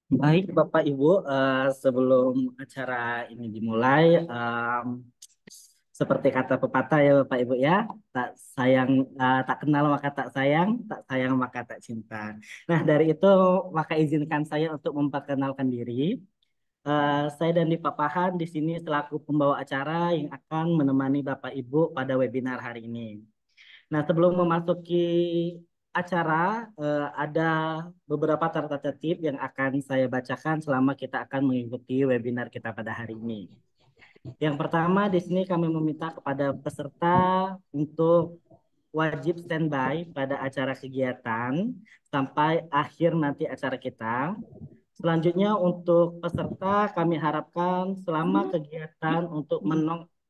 Baik, Bapak Ibu, sebelum acara ini dimulai, seperti kata pepatah ya Bapak Ibu ya, tak sayang, tak kenal maka tak sayang, tak sayang maka tak cinta. Nah, dari itu maka izinkan saya untuk memperkenalkan diri. Saya Dandi Papahan di sini selaku pembawa acara yang akan menemani Bapak Ibu pada webinar hari ini. Nah, sebelum memasuki acara, ada beberapa tata tertib yang akan saya bacakan selama kita akan mengikuti webinar kita pada hari ini. Yang pertama, di sini kami meminta kepada peserta untuk wajib standby pada acara kegiatan sampai akhir nanti acara kita. Selanjutnya untuk peserta kami harapkan selama kegiatan untuk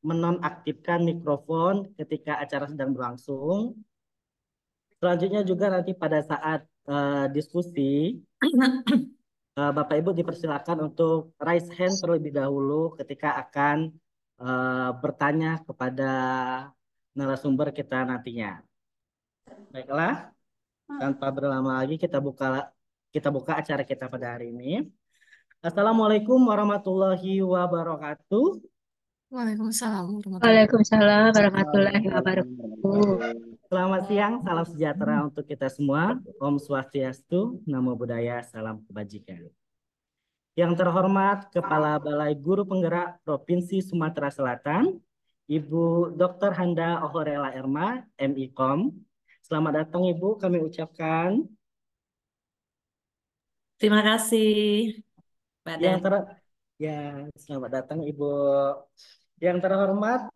menonaktifkan mikrofon ketika acara sedang berlangsung. Selanjutnya juga nanti pada saat diskusi, Bapak Ibu dipersilakan untuk raise hand terlebih dahulu ketika akan bertanya kepada narasumber kita nantinya. Baiklah, tanpa berlama lagi kita buka acara kita pada hari ini. Assalamualaikum warahmatullahi wabarakatuh. Waalaikumsalam warahmatullahi Waalaikumsalam warahmatullahi wabarakatuh. Wabarakatuh. Selamat siang, salam sejahtera untuk kita semua. Om Swastiastu, Namo Buddhaya, salam kebajikan. Yang terhormat Kepala Balai Guru Penggerak Provinsi Sumatera Selatan, Ibu Dr. Handa Ohorela Erma, MIKOM. Selamat datang Ibu, kami ucapkan. Terima kasih, Pak Yang Dan. ter Ya, selamat datang Ibu. Yang terhormat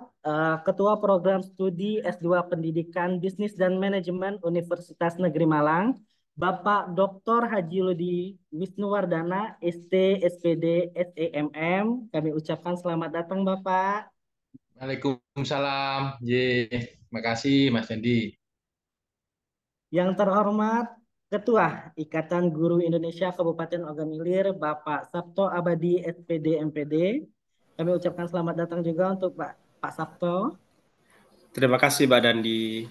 Ketua Program Studi S2 Pendidikan Bisnis dan Manajemen Universitas Negeri Malang, Bapak Dr. Haji Ludi Wisnuwardana, ST, SPD, SEMM. Kami ucapkan selamat datang Bapak. Waalaikumsalam. Terima kasih Mas Dendi. Yang terhormat Ketua Ikatan Guru Indonesia Kabupaten Ogan Ilir, Bapak Sabto Abadi, SPD, MPD. Kami ucapkan selamat datang juga untuk Pak Sabto. Terima kasih Mbak Dandi.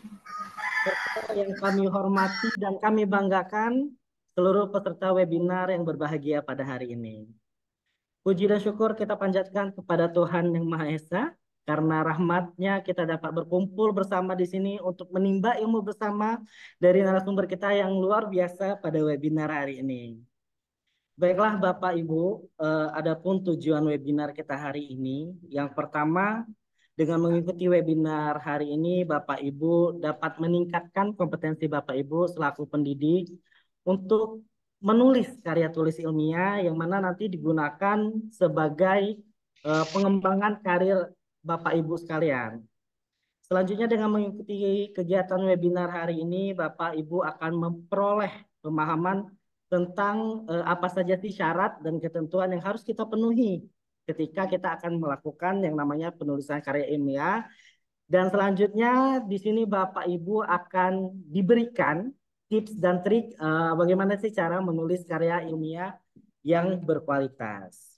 Serta yang kami hormati dan kami banggakan seluruh peserta webinar yang berbahagia pada hari ini. Puji dan syukur kita panjatkan kepada Tuhan Yang Maha Esa karena rahmatnya kita dapat berkumpul bersama di sini untuk menimba ilmu bersama dari narasumber kita yang luar biasa pada webinar hari ini. Baiklah Bapak Ibu, adapun tujuan webinar kita hari ini, yang pertama dengan mengikuti webinar hari ini Bapak Ibu dapat meningkatkan kompetensi Bapak Ibu selaku pendidik untuk menulis karya tulis ilmiah yang mana nanti digunakan sebagai pengembangan karir Bapak Ibu sekalian. Selanjutnya dengan mengikuti kegiatan webinar hari ini, Bapak Ibu akan memperoleh pemahaman tentang apa saja sih syarat dan ketentuan yang harus kita penuhi ketika kita akan melakukan yang namanya penulisan karya ilmiah. Dan selanjutnya di sini Bapak Ibu akan diberikan tips dan trik bagaimana sih cara menulis karya ilmiah yang berkualitas.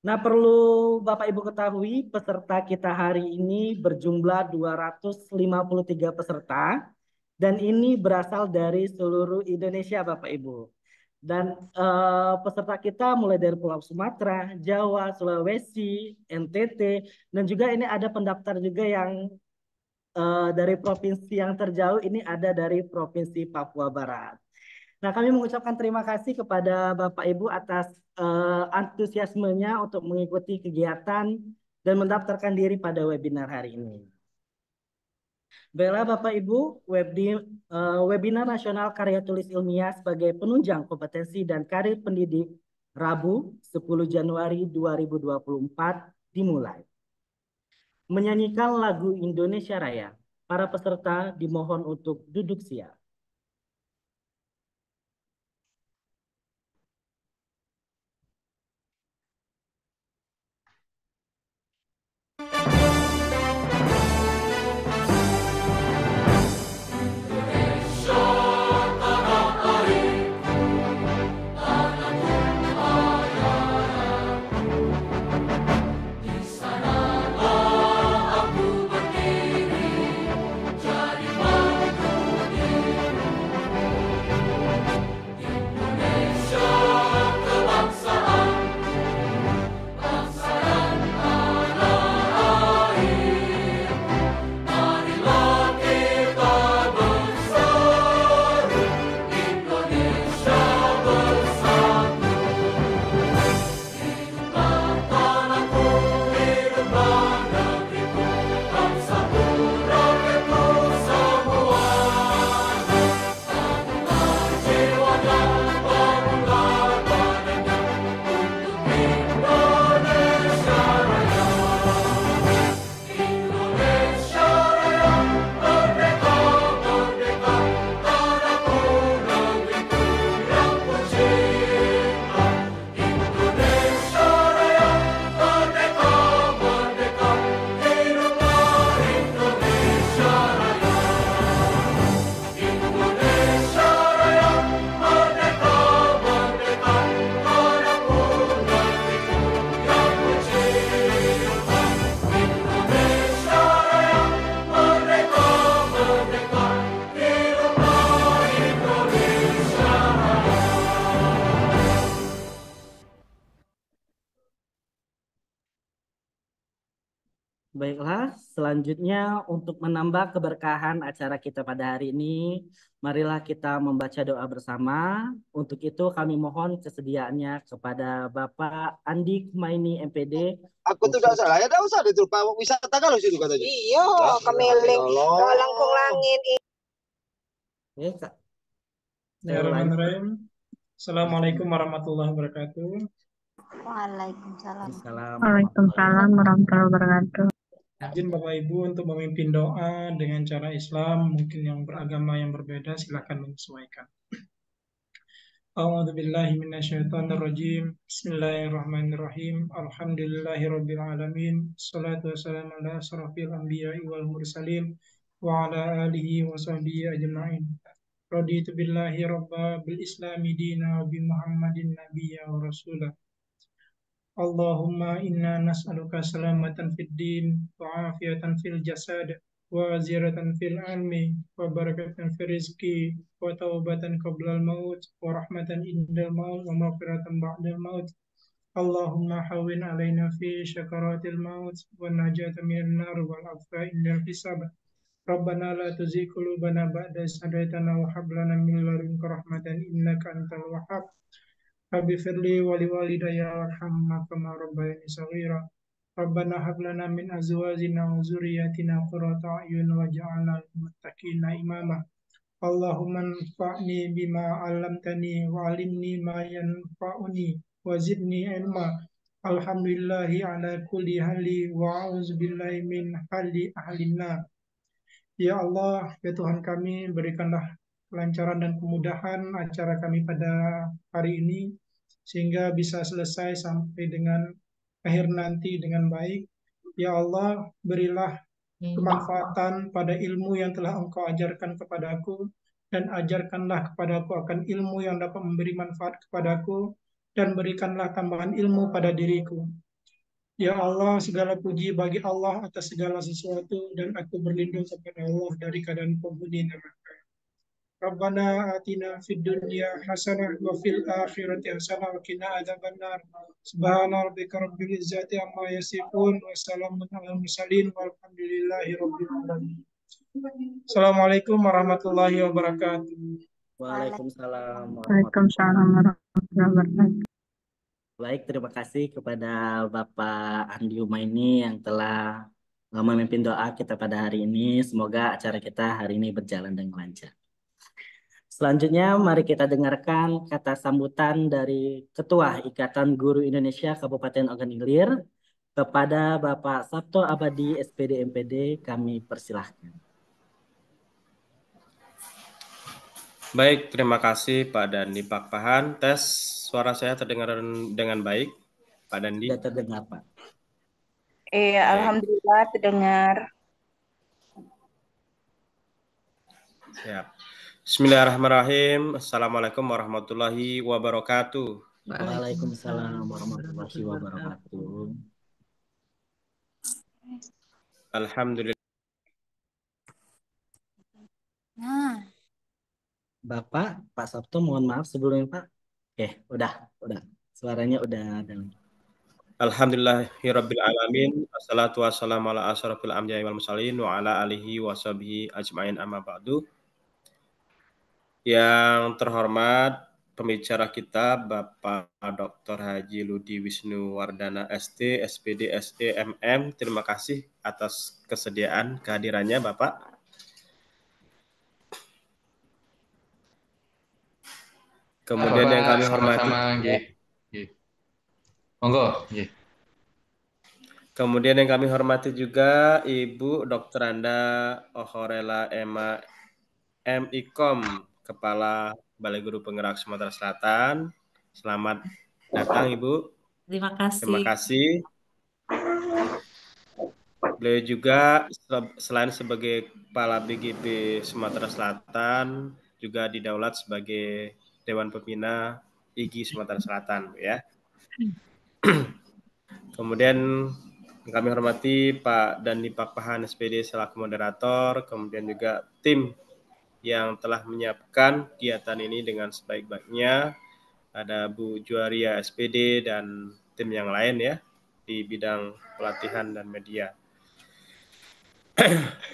Nah, perlu Bapak Ibu ketahui peserta kita hari ini berjumlah 253 peserta dan ini berasal dari seluruh Indonesia Bapak Ibu. Dan peserta kita mulai dari Pulau Sumatera, Jawa, Sulawesi, NTT, dan juga ini ada pendaftar juga yang dari provinsi yang terjauh, ini ada dari Provinsi Papua Barat. Nah, kami mengucapkan terima kasih kepada Bapak Ibu atas antusiasmenya untuk mengikuti kegiatan dan mendaftarkan diri pada webinar hari ini. Baiklah Bapak Ibu, webinar nasional karya tulis ilmiah sebagai penunjang kompetensi dan karir pendidik Rabu 10 Januari 2024 dimulai. Menyanyikan lagu Indonesia Raya, para peserta dimohon untuk duduk siap. Di sanalah aku berdiri, jadi pengukir Baiklah, selanjutnya untuk menambah keberkahan acara kita pada hari ini, marilah kita membaca doa bersama. Untuk itu kami mohon kesediaannya kepada Bapak Andi Kumaini MPD. Aku tuh tidak salah, ya tidak usah itu Pak wisata kalau situ katanya. Iya, kemiling langkung langit. Ya, Kak. Bismillahirrahmanirrahim. Assalamualaikum warahmatullahi wabarakatuh. Waalaikumsalam. Waalaikumsalam warahmatullahi wabarakatuh. Izin Bapak Ibu untuk memimpin doa dengan cara Islam, mungkin yang beragama yang berbeda silakan menyesuaikan. A'udzubillahi minasyaitonirrajim. Bismillahirrahmanirrahim. Alhamdulillahirabbil alamin. Shalatu wassalamu ala asrofil anbiya'i wal mursalin wa ala alihi wa sahbihi ajma'in. Raditu billahi rabba bil islami dina wa bi Muhammadin nabiyya wa rasulah. Allahumma inna nas'aluka salamatan fid din wa afiyatan fil jasad wa ziyaratan fil ilmi wa barakatan fil rizki wa taubatan qablal maut wa rahmatan indal maut wa maghfiratan ba'dal maut. Allahumma hawwin alaina fi syakaratil maut wa najatan minan nar wal afwa indal hisab. Rabbana la tuzigh qulubana ba'da idh hadaytana wa hab lana min ladunka rahmatan innaka antal wahhab. Rabbi firli wa liwalidayya warhamhuma kama rabbayani shaghira. Rabbana hab lana min azwajina wa dzurriyyatina qurrata a'yun waj'alna lil muttaqina imama. Allahumma anfa'ni bima 'allamtani wa 'allimni ma yanfa'uni wa zidni ilma. Alhamdulillahi ala kulli hali wa a'udzu billahi min hali ahlin nar. Ya Allah, ya Tuhan kami, berikanlah kelancaran dan kemudahan acara kami pada hari ini, sehingga bisa selesai sampai dengan akhir nanti dengan baik. Ya Allah, berilah kemanfaatan pada ilmu yang telah Engkau ajarkan kepadaku, dan ajarkanlah kepadaku akan ilmu yang dapat memberi manfaat kepadaku, dan berikanlah tambahan ilmu pada diriku. Ya Allah, segala puji bagi Allah atas segala sesuatu, dan aku berlindung kepada Allah dari keadaan penghuni neraka. Rabbana atina fid dunya hasanah wa fil akhirati hasanah wa qina adzabannar. Subhana rabbika rabbil izzati amma yasifun wa salamun alal mursalin walhamdulillahi rabbil alamin. Assalamualaikum warahmatullahi wabarakatuh. Waalaikumsalam Waalaikumsalam warahmatullahi wabarakatuh. Baik, terima kasih kepada Bapak Andi Umaini yang telah memimpin doa kita pada hari ini. Semoga acara kita hari ini berjalan dengan lancar. Selanjutnya, mari kita dengarkan kata sambutan dari Ketua Ikatan Guru Indonesia Kabupaten Ogan Ilir kepada Bapak Sabto Abadi SPD MPD. Kami persilahkan. Baik, terima kasih Pak Dandi Pakpahan. Tes suara saya terdengar dengan baik, Pak Dandi? Tidak terdengar, Pak. Iya, alhamdulillah terdengar. Siap. Bismillahirrahmanirrahim. Assalamualaikum warahmatullahi wabarakatuh. Waalaikumsalam warahmatullahi wabarakatuh. Alhamdulillah. Bapak, Pak Sabto, mohon maaf sebelumnya, Pak. Oke, udah. Suaranya udah ada. Alhamdulillahirabbil alamin. Wassalatu wassalamu ala asyrofil anbiya'i wal mursalin wa ala alihi wa sahbihi ajmain amma ba'du. Yang terhormat pembicara kita Bapak Dr. Haji Ludi Wisnu Wardana ST, SPD, SE, MM. Terima kasih atas kesediaan kehadirannya Bapak. Kemudian yang kami hormati, monggo. Kemudian yang kami hormati juga Ibu Dr. Anda Ohorela Emma M. Ikom, Kepala Balai Guru Penggerak Sumatera Selatan. Selamat datang Ibu. Terima kasih. Terima kasih. Beliau juga selain sebagai Kepala BGP Sumatera Selatan, juga didaulat sebagai Dewan Pembina IGI Sumatera Selatan, ya. Kemudian kami hormati Pak Dandi Pakpahan SPD selaku moderator, kemudian juga tim yang telah menyiapkan kegiatan ini dengan sebaik-baiknya. Ada Bu Juaria SPD dan tim yang lain ya di bidang pelatihan dan media.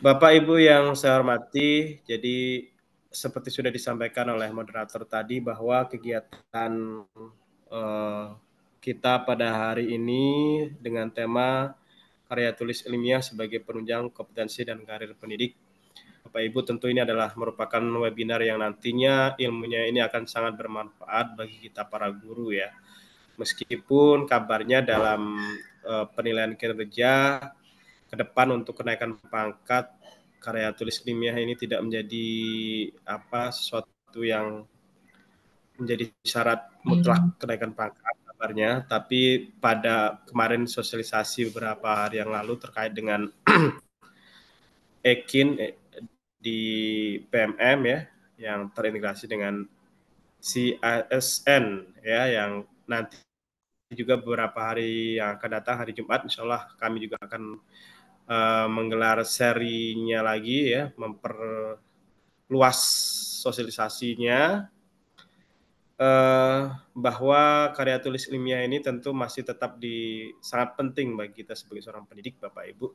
Bapak Ibu yang saya hormati, jadi seperti sudah disampaikan oleh moderator tadi bahwa kegiatan eh, kita pada hari ini dengan tema karya tulis ilmiah sebagai penunjang kompetensi dan karir pendidik. Bapak Ibu, tentu ini adalah merupakan webinar yang nantinya ilmunya ini akan sangat bermanfaat bagi kita para guru ya. Meskipun kabarnya dalam penilaian kinerja ke depan untuk kenaikan pangkat karya tulis ilmiah ini tidak menjadi sesuatu yang menjadi syarat mutlak kenaikan pangkat kabarnya, tapi pada kemarin sosialisasi beberapa hari yang lalu terkait dengan Ekin di PMM ya, yang terintegrasi dengan CASN ya, yang nanti juga beberapa hari yang akan datang, hari Jumat, insya Allah kami juga akan menggelar serinya lagi ya, memperluas sosialisasinya, bahwa karya tulis ilmiah ini tentu masih tetap sangat penting bagi kita sebagai seorang pendidik, Bapak Ibu,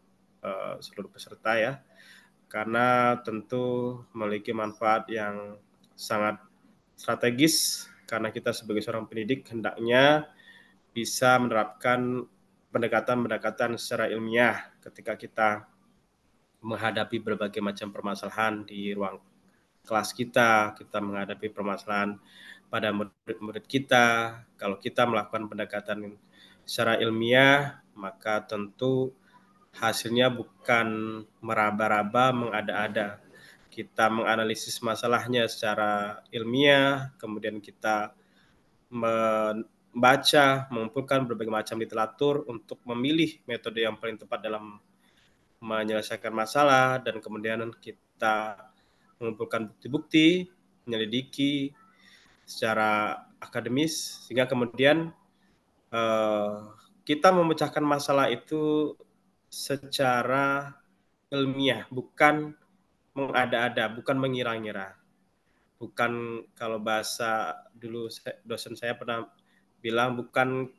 seluruh peserta ya, karena tentu memiliki manfaat yang sangat strategis, karena kita sebagai seorang pendidik hendaknya bisa menerapkan pendekatan-pendekatan secara ilmiah ketika kita menghadapi berbagai macam permasalahan di ruang kelas kita menghadapi permasalahan pada murid-murid kita. Kalau kita melakukan pendekatan secara ilmiah, maka tentu hasilnya bukan meraba-raba, mengada-ada. Kita menganalisis masalahnya secara ilmiah, kemudian kita membaca, mengumpulkan berbagai macam literatur untuk memilih metode yang paling tepat dalam menyelesaikan masalah, dan kemudian kita mengumpulkan bukti-bukti, menyelidiki secara akademis, sehingga kemudian kita memecahkan masalah itu secara ilmiah, bukan mengada-ada, bukan mengira-ngira. Bukan, kalau bahasa dulu dosen saya pernah bilang, bukan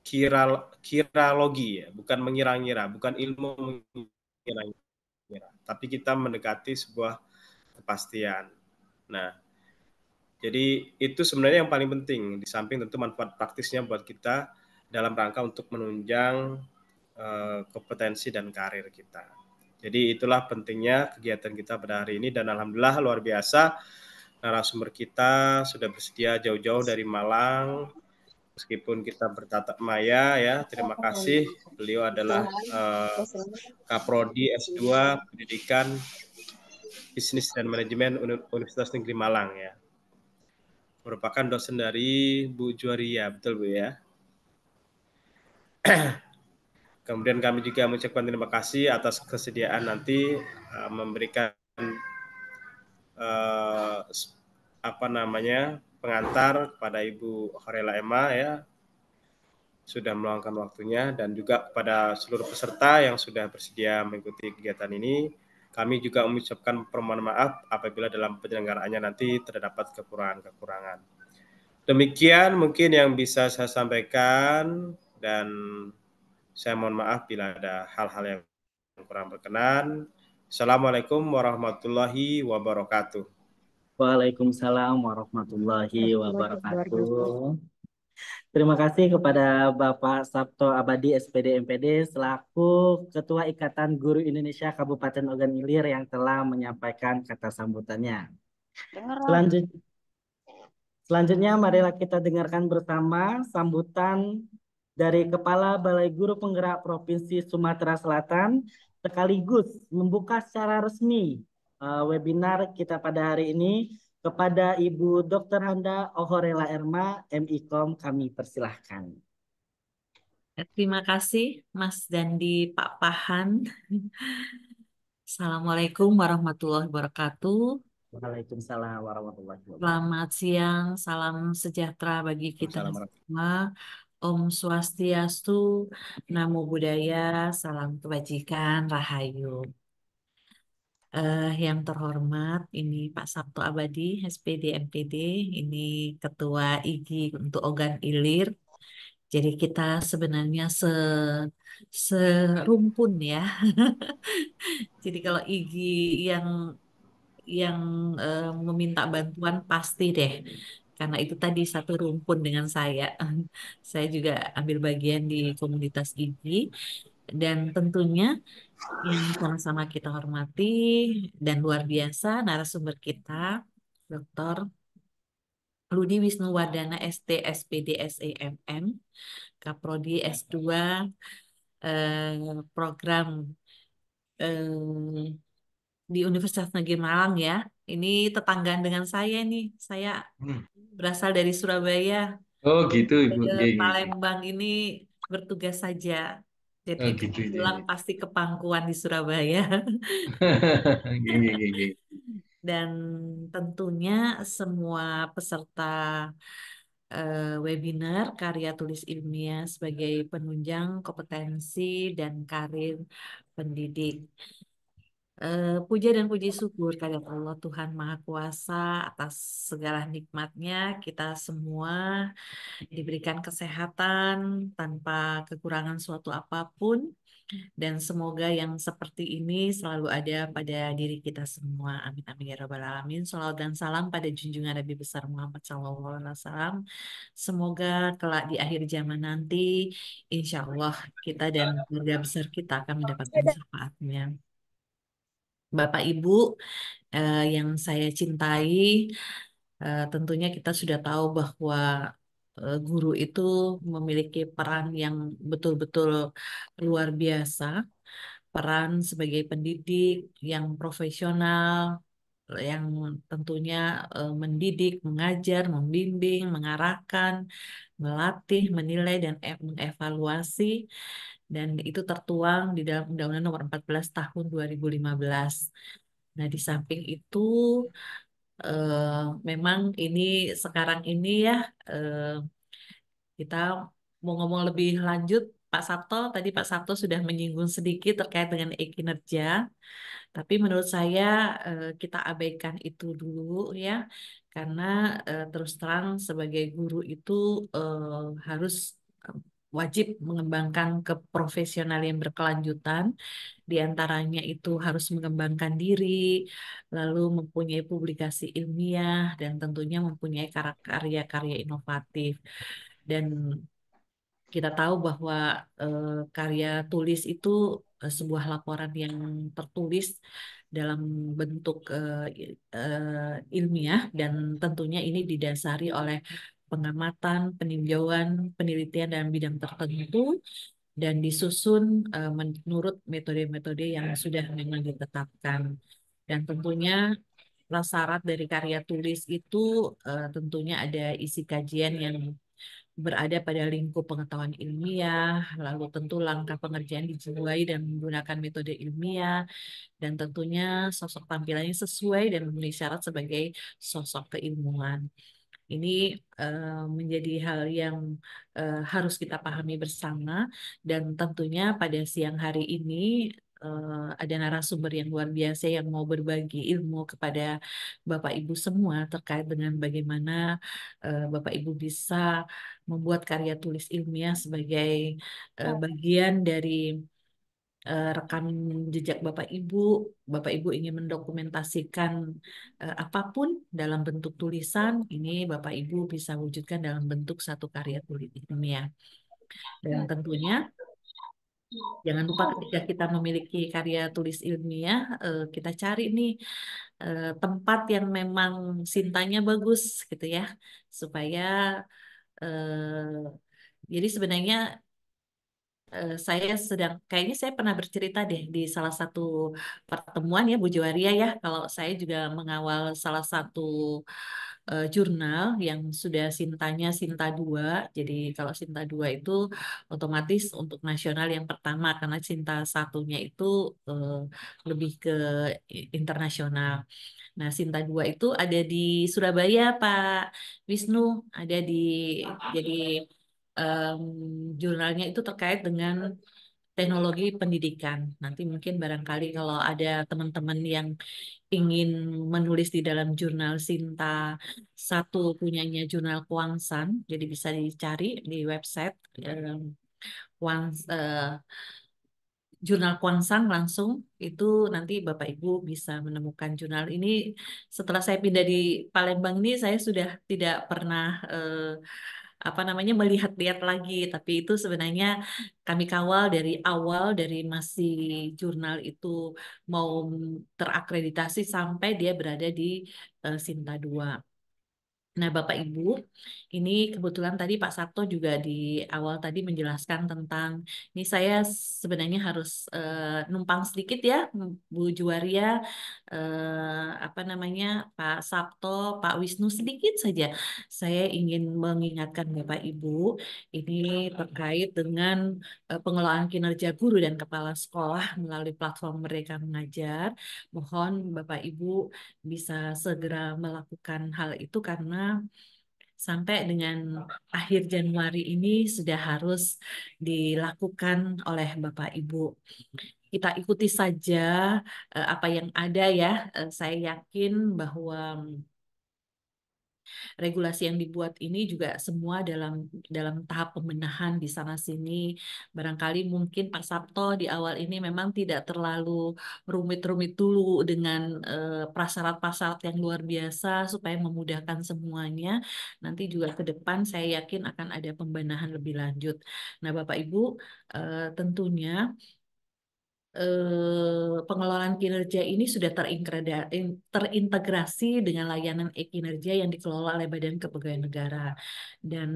kiralogi ya, bukan mengira-ngira, bukan ilmu mengira-ngira, tapi kita mendekati sebuah kepastian. Nah, jadi itu sebenarnya yang paling penting, di samping tentu manfaat praktisnya buat kita dalam rangka untuk menunjang kompetensi dan karir kita. Jadi itulah pentingnya kegiatan kita pada hari ini, dan alhamdulillah luar biasa narasumber kita sudah bersedia jauh-jauh dari Malang, meskipun kita bertatap maya ya. Terima kasih. Beliau adalah Kaprodi S2 Pendidikan Bisnis dan Manajemen Universitas Negeri Malang ya. Merupakan dosen dari Bu Juwaria, betul Bu ya? Kemudian kami juga mengucapkan terima kasih atas kesediaan nanti memberikan pengantar kepada Ibu Horela Emma ya, sudah meluangkan waktunya, dan juga kepada seluruh peserta yang sudah bersedia mengikuti kegiatan ini. Kami juga mengucapkan permohonan maaf apabila dalam penyelenggaraannya nanti terdapat kekurangan-kekurangan. Demikian mungkin yang bisa saya sampaikan, dan saya mohon maaf bila ada hal-hal yang kurang berkenan. Assalamualaikum warahmatullahi wabarakatuh. Waalaikumsalam warahmatullahi wabarakatuh. Terima kasih kepada Bapak Sabto Abadi SPD MPD selaku Ketua Ikatan Guru Indonesia Kabupaten Ogan Ilir yang telah menyampaikan kata sambutannya. Selanjutnya marilah kita dengarkan bersama sambutan dari Kepala Balai Guru Penggerak Provinsi Sumatera Selatan, sekaligus membuka secara resmi webinar kita pada hari ini, kepada Ibu Dr. Handa Ohorela Erma, MIKOM, kami persilahkan. Terima kasih Mas Dandi Pak Pahan. Assalamualaikum warahmatullahi wabarakatuh. Waalaikumsalam warahmatullahi wabarakatuh. Selamat siang, salam sejahtera bagi kita semua. Om Swastiastu, Namo Buddhaya, salam kebajikan, Rahayu. Yang terhormat, ini Pak Sabto Abadi, SPD MPD, ini Ketua IGI untuk Ogan Ilir. Jadi kita sebenarnya serumpun ya. Jadi kalau Igi yang yang meminta bantuan pasti deh. Karena itu tadi satu rumpun dengan saya. Saya juga ambil bagian di komunitas Igi dan tentunya yang sama-sama kita hormati dan luar biasa narasumber kita, Dr. Rudi Wisnuwardana ST SPD SEMM, Kaprodi S2 program eh, di Universitas Negeri Malang ya. Ini tetanggaan dengan saya nih. Saya Hmm. berasal dari Surabaya. Oh gitu Ibu. Ke Nggih, nggih, nggih. Palembang ini bertugas saja. Jadi Oh kalau gitu. Nggih, pulang nggih. pasti ke pangkuan di Surabaya. Nggih, nggih, nggih, nggih. Dan tentunya semua peserta webinar karya tulis ilmiah sebagai penunjang kompetensi dan karir pendidik. Puja dan puji syukur kehadirat Allah Tuhan Maha Kuasa atas segala nikmatnya kita semua diberikan kesehatan tanpa kekurangan suatu apapun dan semoga yang seperti ini selalu ada pada diri kita semua. Amin amin ya rabbal alamin. Salawat dan salam pada junjungan Nabi besar Muhammad SAW. Semoga kelak di akhir zaman nanti, insya Allah kita dan keluarga besar kita akan mendapatkan syafaatnya. Bapak Ibu yang saya cintai, tentunya kita sudah tahu bahwa guru itu memiliki peran yang betul-betul luar biasa, peran sebagai pendidik yang profesional, yang tentunya mendidik, mengajar, membimbing, mengarahkan, melatih, menilai, dan mengevaluasi. Dan itu tertuang di dalam Undang-Undang Nomor 14 Tahun 2015. Nah, di samping itu, memang ini sekarang ini ya, eh, kita mau ngomong lebih lanjut, Pak Sabto, tadi Pak Sabto sudah menyinggung sedikit terkait dengan e-kinerja, tapi menurut saya kita abaikan itu dulu ya, karena terus terang sebagai guru itu harus eh, wajib mengembangkan keprofesionalian berkelanjutan. Di antaranya itu harus mengembangkan diri, lalu mempunyai publikasi ilmiah, dan tentunya mempunyai karya-karya inovatif. Dan kita tahu bahwa karya tulis itu sebuah laporan yang tertulis dalam bentuk ilmiah dan tentunya ini didasari oleh pengamatan, peninjauan, penelitian dalam bidang tertentu dan disusun menurut metode-metode yang sudah memang ditetapkan. Dan tentunya prasyarat dari karya tulis itu tentunya ada isi kajian yang berada pada lingkup pengetahuan ilmiah, lalu tentu langkah pengerjaan dijiwai dan menggunakan metode ilmiah, dan tentunya sosok tampilannya sesuai dan memenuhi syarat sebagai sosok keilmuan. Ini menjadi hal yang harus kita pahami bersama dan tentunya pada siang hari ini ada narasumber yang luar biasa yang mau berbagi ilmu kepada Bapak Ibu semua terkait dengan bagaimana Bapak Ibu bisa membuat karya tulis ilmiah sebagai bagian dari rekam jejak Bapak Ibu. Bapak Ibu ingin mendokumentasikan apapun dalam bentuk tulisan, ini Bapak Ibu bisa wujudkan dalam bentuk satu karya tulis ilmiah. Dan tentunya jangan lupa ketika kita memiliki karya tulis ilmiah, kita cari nih tempat yang memang sintanya bagus gitu ya, supaya jadi sebenarnya saya sedang, kayaknya saya pernah bercerita deh di salah satu pertemuan ya Bu Juwaria ya, kalau saya juga mengawal salah satu jurnal yang sudah Sintanya Sinta 2. Jadi kalau Sinta 2 itu otomatis untuk nasional yang pertama, karena Sinta satunya itu eh, lebih ke internasional. Nah, Sinta 2 itu ada di Surabaya, Pak Wisnu, ada di, jadi em, jurnalnya itu terkait dengan teknologi pendidikan. Nanti mungkin barangkali kalau ada teman-teman yang ingin menulis di dalam jurnal Sinta satu punyanya jurnal Kuangsan, jadi bisa dicari di website jurnal Kuangsang langsung itu nanti Bapak Ibu bisa menemukan jurnal ini. Setelah saya pindah di Palembang ini saya sudah tidak pernah apa namanya melihat-lihat lagi, tapi itu sebenarnya kami kawal dari awal dari masih jurnal itu mau terakreditasi sampai dia berada di Sinta 2. Nah, Bapak Ibu, ini kebetulan tadi Pak Sabto juga di awal tadi menjelaskan tentang ini saya sebenarnya harus numpang sedikit ya, Bu Juwaria, apa namanya Pak Sabto, Pak Wisnu sedikit saja. Saya ingin mengingatkan Bapak Ibu, ini terkait dengan pengelolaan kinerja guru dan kepala sekolah melalui platform Mereka Mengajar. Mohon Bapak Ibu bisa segera melakukan hal itu karena sampai dengan akhir Januari ini sudah harus dilakukan oleh Bapak Ibu. Kita ikuti saja apa yang ada ya. Saya yakin bahwa regulasi yang dibuat ini juga semua dalam tahap pembenahan di sana sini. Barangkali mungkin Pak Sabto di awal ini memang tidak terlalu rumit-rumit dulu dengan prasyarat-prasyarat yang luar biasa supaya memudahkan semuanya. Nanti juga ke depan saya yakin akan ada pembenahan lebih lanjut. Nah, Bapak Ibu, tentunya pengelolaan kinerja ini sudah terintegrasi dengan layanan e-kinerja yang dikelola oleh Badan Kepegawaian Negara. Dan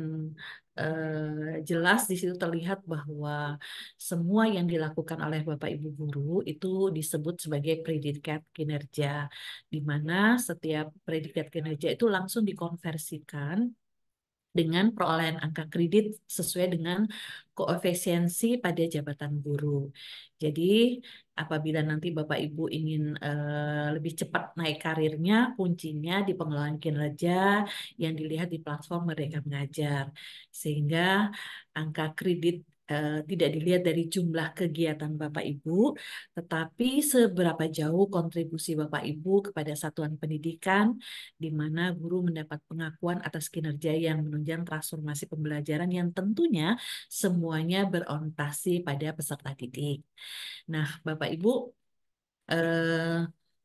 jelas di situ terlihat bahwa semua yang dilakukan oleh Bapak Ibu guru itu disebut sebagai predikat kinerja, di mana setiap predikat kinerja itu langsung dikonversikan dengan perolehan angka kredit sesuai dengan koefisiensi pada jabatan guru. Jadi, apabila nanti Bapak Ibu ingin lebih cepat naik karirnya, kuncinya di pengelolaan kinerja yang dilihat di platform Mereka Mengajar. Sehingga angka kredit tidak dilihat dari jumlah kegiatan Bapak Ibu, tetapi seberapa jauh kontribusi Bapak Ibu kepada satuan pendidikan, di mana guru mendapat pengakuan atas kinerja yang menunjang transformasi pembelajaran yang tentunya semuanya berorientasi pada peserta didik. Nah, Bapak Ibu,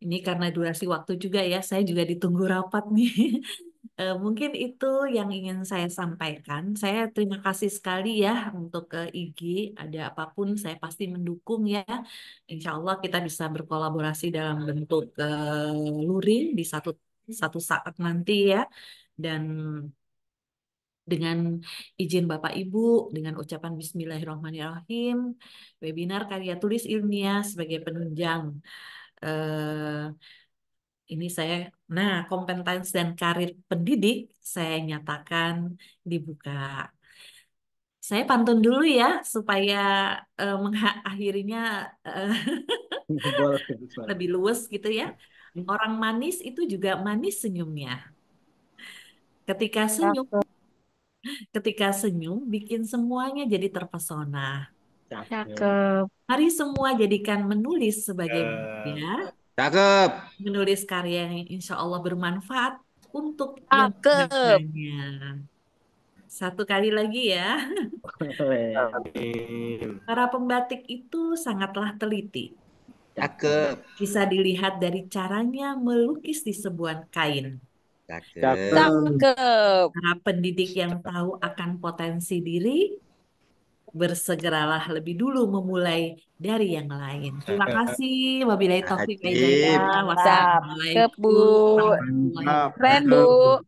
ini karena durasi waktu juga ya, saya juga ditunggu rapat nih. Mungkin itu yang ingin saya sampaikan. Saya terima kasih sekali ya untuk IGI. Ada apapun saya pasti mendukung ya. Insya Allah kita bisa berkolaborasi dalam bentuk luring di satu saat nanti ya. Dan dengan izin Bapak Ibu, dengan ucapan Bismillahirrahmanirrahim, webinar karya tulis ilmiah sebagai penunjang. Ini kompetensi dan karir pendidik saya nyatakan dibuka. Saya pantun dulu ya supaya mengakhirinya Boleh. lebih luwes gitu ya. Orang manis itu juga manis senyumnya. Ketika senyum, bikin semuanya jadi terpesona. Cakep. Mari semua jadikan menulis sebagai budaya. Cakep. Menulis karya yang insya Allah bermanfaat untuk yang Cakep. membacanya. Satu kali lagi ya. Para pembatik itu sangatlah teliti. Cakep. Bisa dilihat dari caranya melukis di sebuah kain. Cakep. Cakep. Para pendidik yang tahu akan potensi diri, bersegeralah lebih dulu memulai dari yang lain. Terima kasih. Wabillahi taufiq wal hidayah. Cakep, Bu. Wassalamualaikum warahmatullahi Keren, Bu.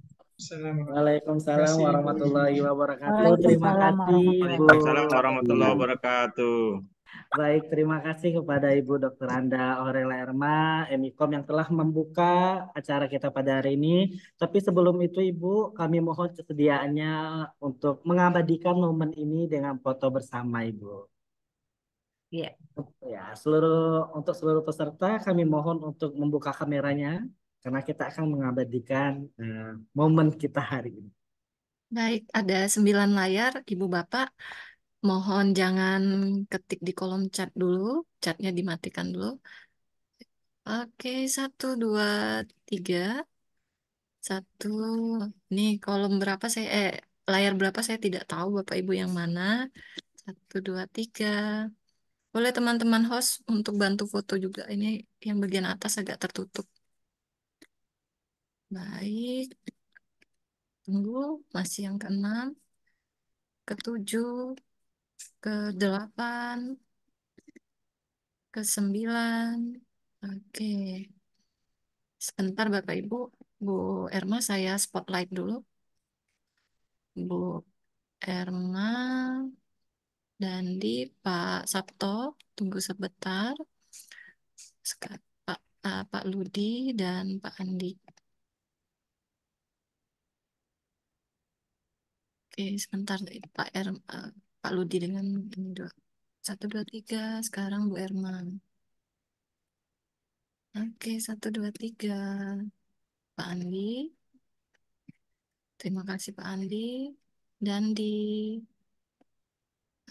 Waalaikumsalam warahmatullahi wabarakatuh. Terima Waalaikumsalam kasih Ibu. Waalaikumsalam warahmatullahi wabarakatuh. Baik, terima kasih kepada Ibu Dr. Anda Aurela Erma, MIKOM yang telah membuka acara kita pada hari ini. Tapi sebelum itu Ibu, kami mohon kesediaannya untuk mengabadikan momen ini dengan foto bersama Ibu. Iya. Ya, untuk seluruh peserta kami mohon untuk membuka kameranya karena kita akan mengabadikan momen kita hari ini. Baik, ada 9 layar, Ibu Bapak. Mohon jangan ketik di kolom chat dulu, chatnya dimatikan dulu. Oke, 1, 2, 3. Satu. Ini kolom berapa layar berapa saya tidak tahu Bapak Ibu yang mana. 1, 2, 3. Boleh teman-teman host untuk bantu foto juga. Ini yang bagian atas agak tertutup. Baik. Tunggu, masih yang ke-6, ke-7, ke-8, ke-9. Oke. Sebentar Bapak Ibu. Bu Erma, saya spotlight dulu. Bu Erma dan di Pak Sabto, tunggu sebentar. Pak Ludi dan Pak Andi. Oke, sebentar Pak Ludi dengan ini dua. 1, 2, 3. Sekarang Bu Erman. Oke, 1, 2, 3. Pak Andi. Terima kasih Pak Andi. Dan di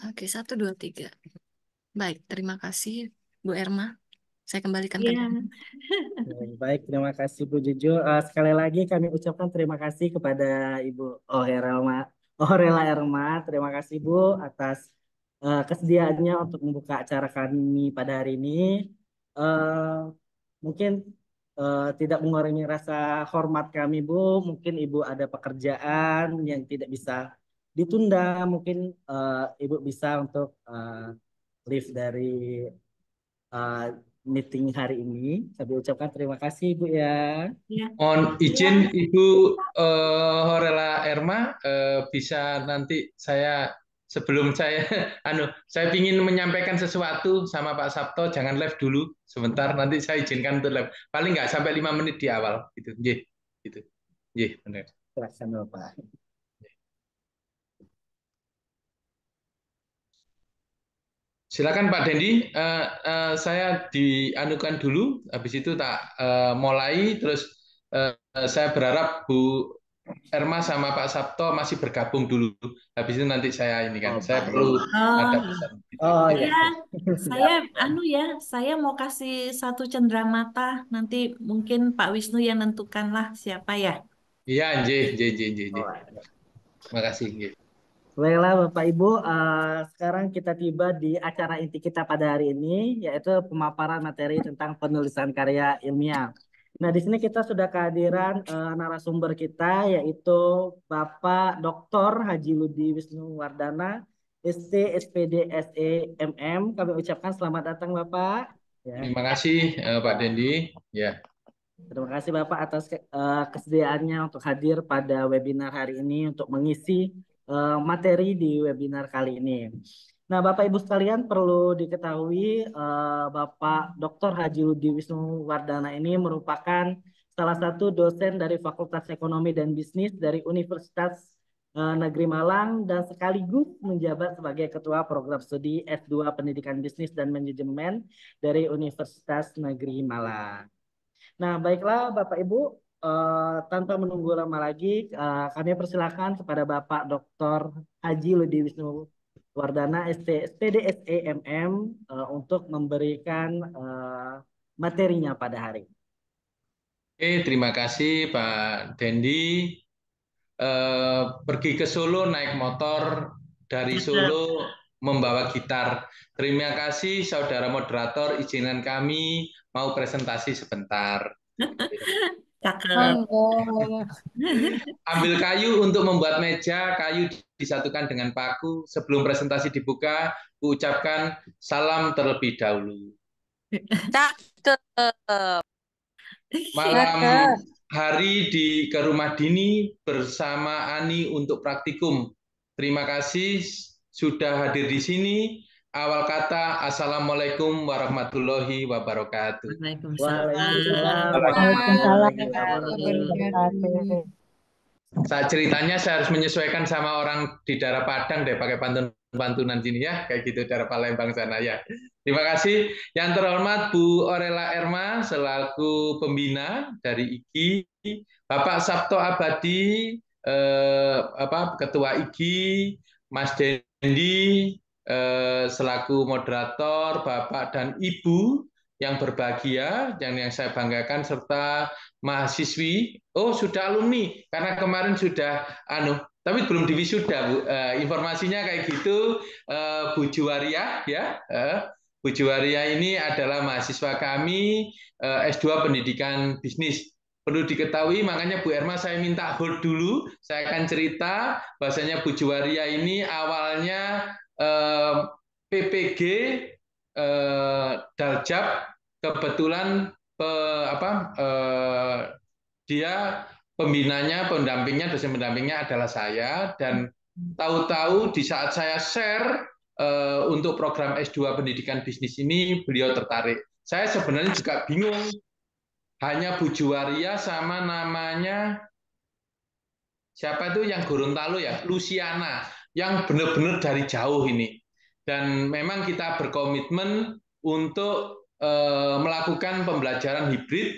Oke, 1, 2, 3. Baik, terima kasih Bu Erma. Saya kembalikan ke Iya. Baik, terima kasih Bu Juju. Sekali lagi kami ucapkan terima kasih kepada Ibu Ohrela Erma. Terima kasih Bu atas kesediaannya untuk membuka acara kami pada hari ini. Eh, Mungkin tidak mengurangi rasa hormat kami Bu. Mungkin Ibu ada pekerjaan yang tidak bisa ditunda. Mungkin Ibu bisa untuk leave dari uh, meeting hari ini. Kami ucapkan terima kasih Ibu ya. Iya. Mohon izin Iya. Ibu Horela Erma, bisa nanti sebelum saya saya ingin menyampaikan sesuatu sama Pak Sabto, jangan live dulu sebentar, nanti saya izinkan untuk live. Paling nggak sampai 5 menit di awal gitu. Nggih, gitu. Nggih, benar. Silakan Bapak. Silakan Pak Dendi, saya dianukan dulu, habis itu tak mulai, terus saya berharap Bu Erma sama Pak Sabto masih bergabung dulu. Habis itu nanti saya ini kan, saya perlu ada pesan. Oh Iya, ya. saya mau kasih satu cenderamata. Nanti mungkin Pak Wisnu yang nentukanlah siapa ya. Iya, nggih. Makasih, nggih. Baiklah Bapak Ibu, sekarang kita tiba di acara inti kita pada hari ini, yaitu pemaparan materi tentang penulisan karya ilmiah. Nah, di sini kita sudah kehadiran narasumber kita, yaitu Bapak Dr. Haji Ludi Wisnu Wardana, ST, SPD, SE, MM. Kami ucapkan selamat datang Bapak. Ya. Terima kasih Pak Dendi. Ya. Terima kasih Bapak atas kesediaannya untuk hadir pada webinar hari ini untuk mengisi materi di webinar kali ini. Nah, Bapak Ibu sekalian perlu diketahui Bapak Dr. Haji Ludi Wisnu Wardana ini merupakan salah satu dosen dari Fakultas Ekonomi dan Bisnis dari Universitas Negeri Malang dan sekaligus menjabat sebagai Ketua Program Studi S2 Pendidikan Bisnis dan Manajemen dari Universitas Negeri Malang. Nah, baiklah Bapak Ibu, tanpa menunggu lama lagi, kami persilakan kepada Bapak Dr. Haji Ludi Wisnu Wardana, ST, SPD, SE, MM, untuk memberikan materinya pada hari ini. Oke, terima kasih Pak Dendi. Pergi ke Solo naik motor, dari Solo membawa gitar. Terima kasih saudara moderator, izinkan kami mau presentasi sebentar. Ambil kayu untuk membuat meja, kayu disatukan dengan paku. Sebelum presentasi dibuka, ucapkan salam terlebih dahulu. Cakep. Malam hari ke rumah Dini bersama Ani untuk praktikum. Terima kasih sudah hadir di sini. Awal kata, Assalamualaikum warahmatullahi wabarakatuh. Waalaikumsalam warahmatullahi wabarakatuh. Saat ceritanya saya harus menyesuaikan sama orang di daerah Padang deh, pakai pantunan sini ya, kayak gitu daerah Palembang sana ya. Terima kasih. Yang terhormat Bu Ohrela Erma selaku pembina dari IGI, Bapak Sabto Abadi Ketua IGI, Mas Dendi selaku moderator, Bapak dan Ibu yang berbahagia, yang saya banggakan, serta mahasiswi. Oh, sudah alumni, karena kemarin sudah tapi belum diwisuda, Bu. Informasinya kayak gitu, Bu Juwaria, ya. Bu Juwaria ini adalah mahasiswa kami S2 Pendidikan Bisnis. Perlu diketahui, makanya Bu Erma saya minta hold dulu. Saya akan cerita bahasanya Bu Juwaria ini awalnya PPG Daljab, kebetulan dia pembinanya, pendampingnya, dosen pendampingnya adalah saya, dan tahu-tahu di saat saya share untuk program S2 Pendidikan Bisnis ini, beliau tertarik. Saya sebenarnya juga bingung, hanya Bu Juwaria sama namanya siapa itu yang Gorontalo ya, Luciana, yang benar-benar dari jauh ini. Dan memang kita berkomitmen untuk melakukan pembelajaran hibrid,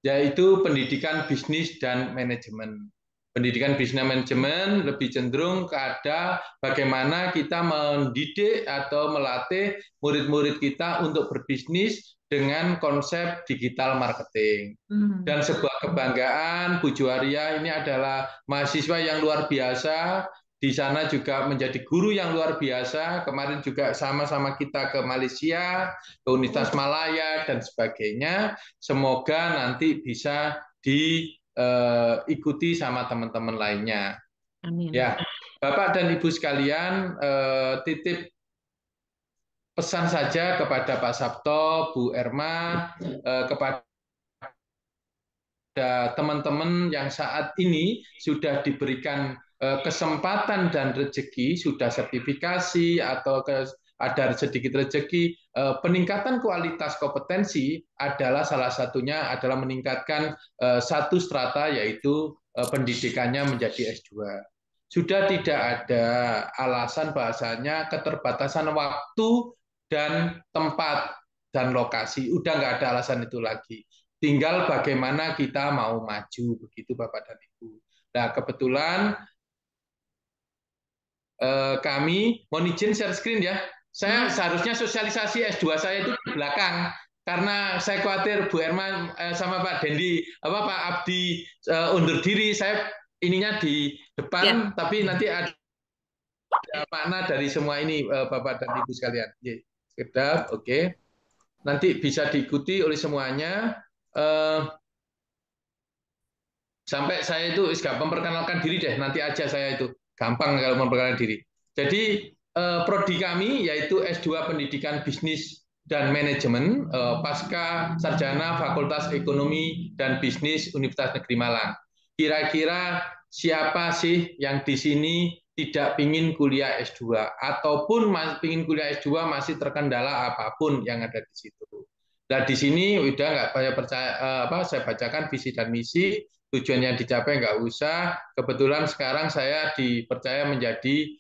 yaitu pendidikan bisnis dan manajemen. Pendidikan bisnis dan manajemen lebih cenderung kepada bagaimana kita mendidik atau melatih murid-murid kita untuk berbisnis dengan konsep digital marketing. Dan sebuah kebanggaan, Bu Juwaria ini adalah mahasiswa yang luar biasa, di sana juga menjadi guru yang luar biasa. Kemarin juga sama-sama kita ke Malaysia, ke Universitas Malaya, dan sebagainya. Semoga nanti bisa diikuti sama teman-teman lainnya. Amin. Ya, Bapak dan Ibu sekalian, titip pesan saja kepada Pak Sabto, Bu Erma, kepada teman-teman yang saat ini sudah diberikan kesempatan dan rezeki, sudah sertifikasi atau ada sedikit rezeki, peningkatan kualitas kompetensi adalah salah satunya adalah meningkatkan satu strata, yaitu pendidikannya menjadi S2. Sudah tidak ada alasan bahasanya keterbatasan waktu dan tempat dan lokasi, udah nggak ada alasan itu lagi. Tinggal bagaimana kita mau maju, begitu Bapak dan Ibu. Nah, kebetulan kami, mohon izin share screen ya. Saya seharusnya sosialisasi S2 saya itu di belakang, karena saya khawatir Bu Erma sama Pak Dendi, Pak Abdi undur diri. Saya ininya di depan, tapi nanti ada makna dari semua ini, Bapak dan Ibu sekalian. Sekedap, oke. Nanti bisa diikuti oleh semuanya. Sampai saya itu nggak memperkenalkan diri deh, nanti aja saya itu gampang kalau memperkenalkan diri. Jadi prodi kami yaitu S2 Pendidikan Bisnis dan Manajemen, pasca sarjana Fakultas Ekonomi dan Bisnis Universitas Negeri Malang. Kira-kira siapa sih yang di sini tidak ingin kuliah S2 ataupun ingin kuliah S2 masih terkendala apapun yang ada di situ. Nah, di sini udah nggak saya percaya saya bacakan visi dan misi, tujuan yang dicapai nggak usah. Kebetulan sekarang saya dipercaya menjadi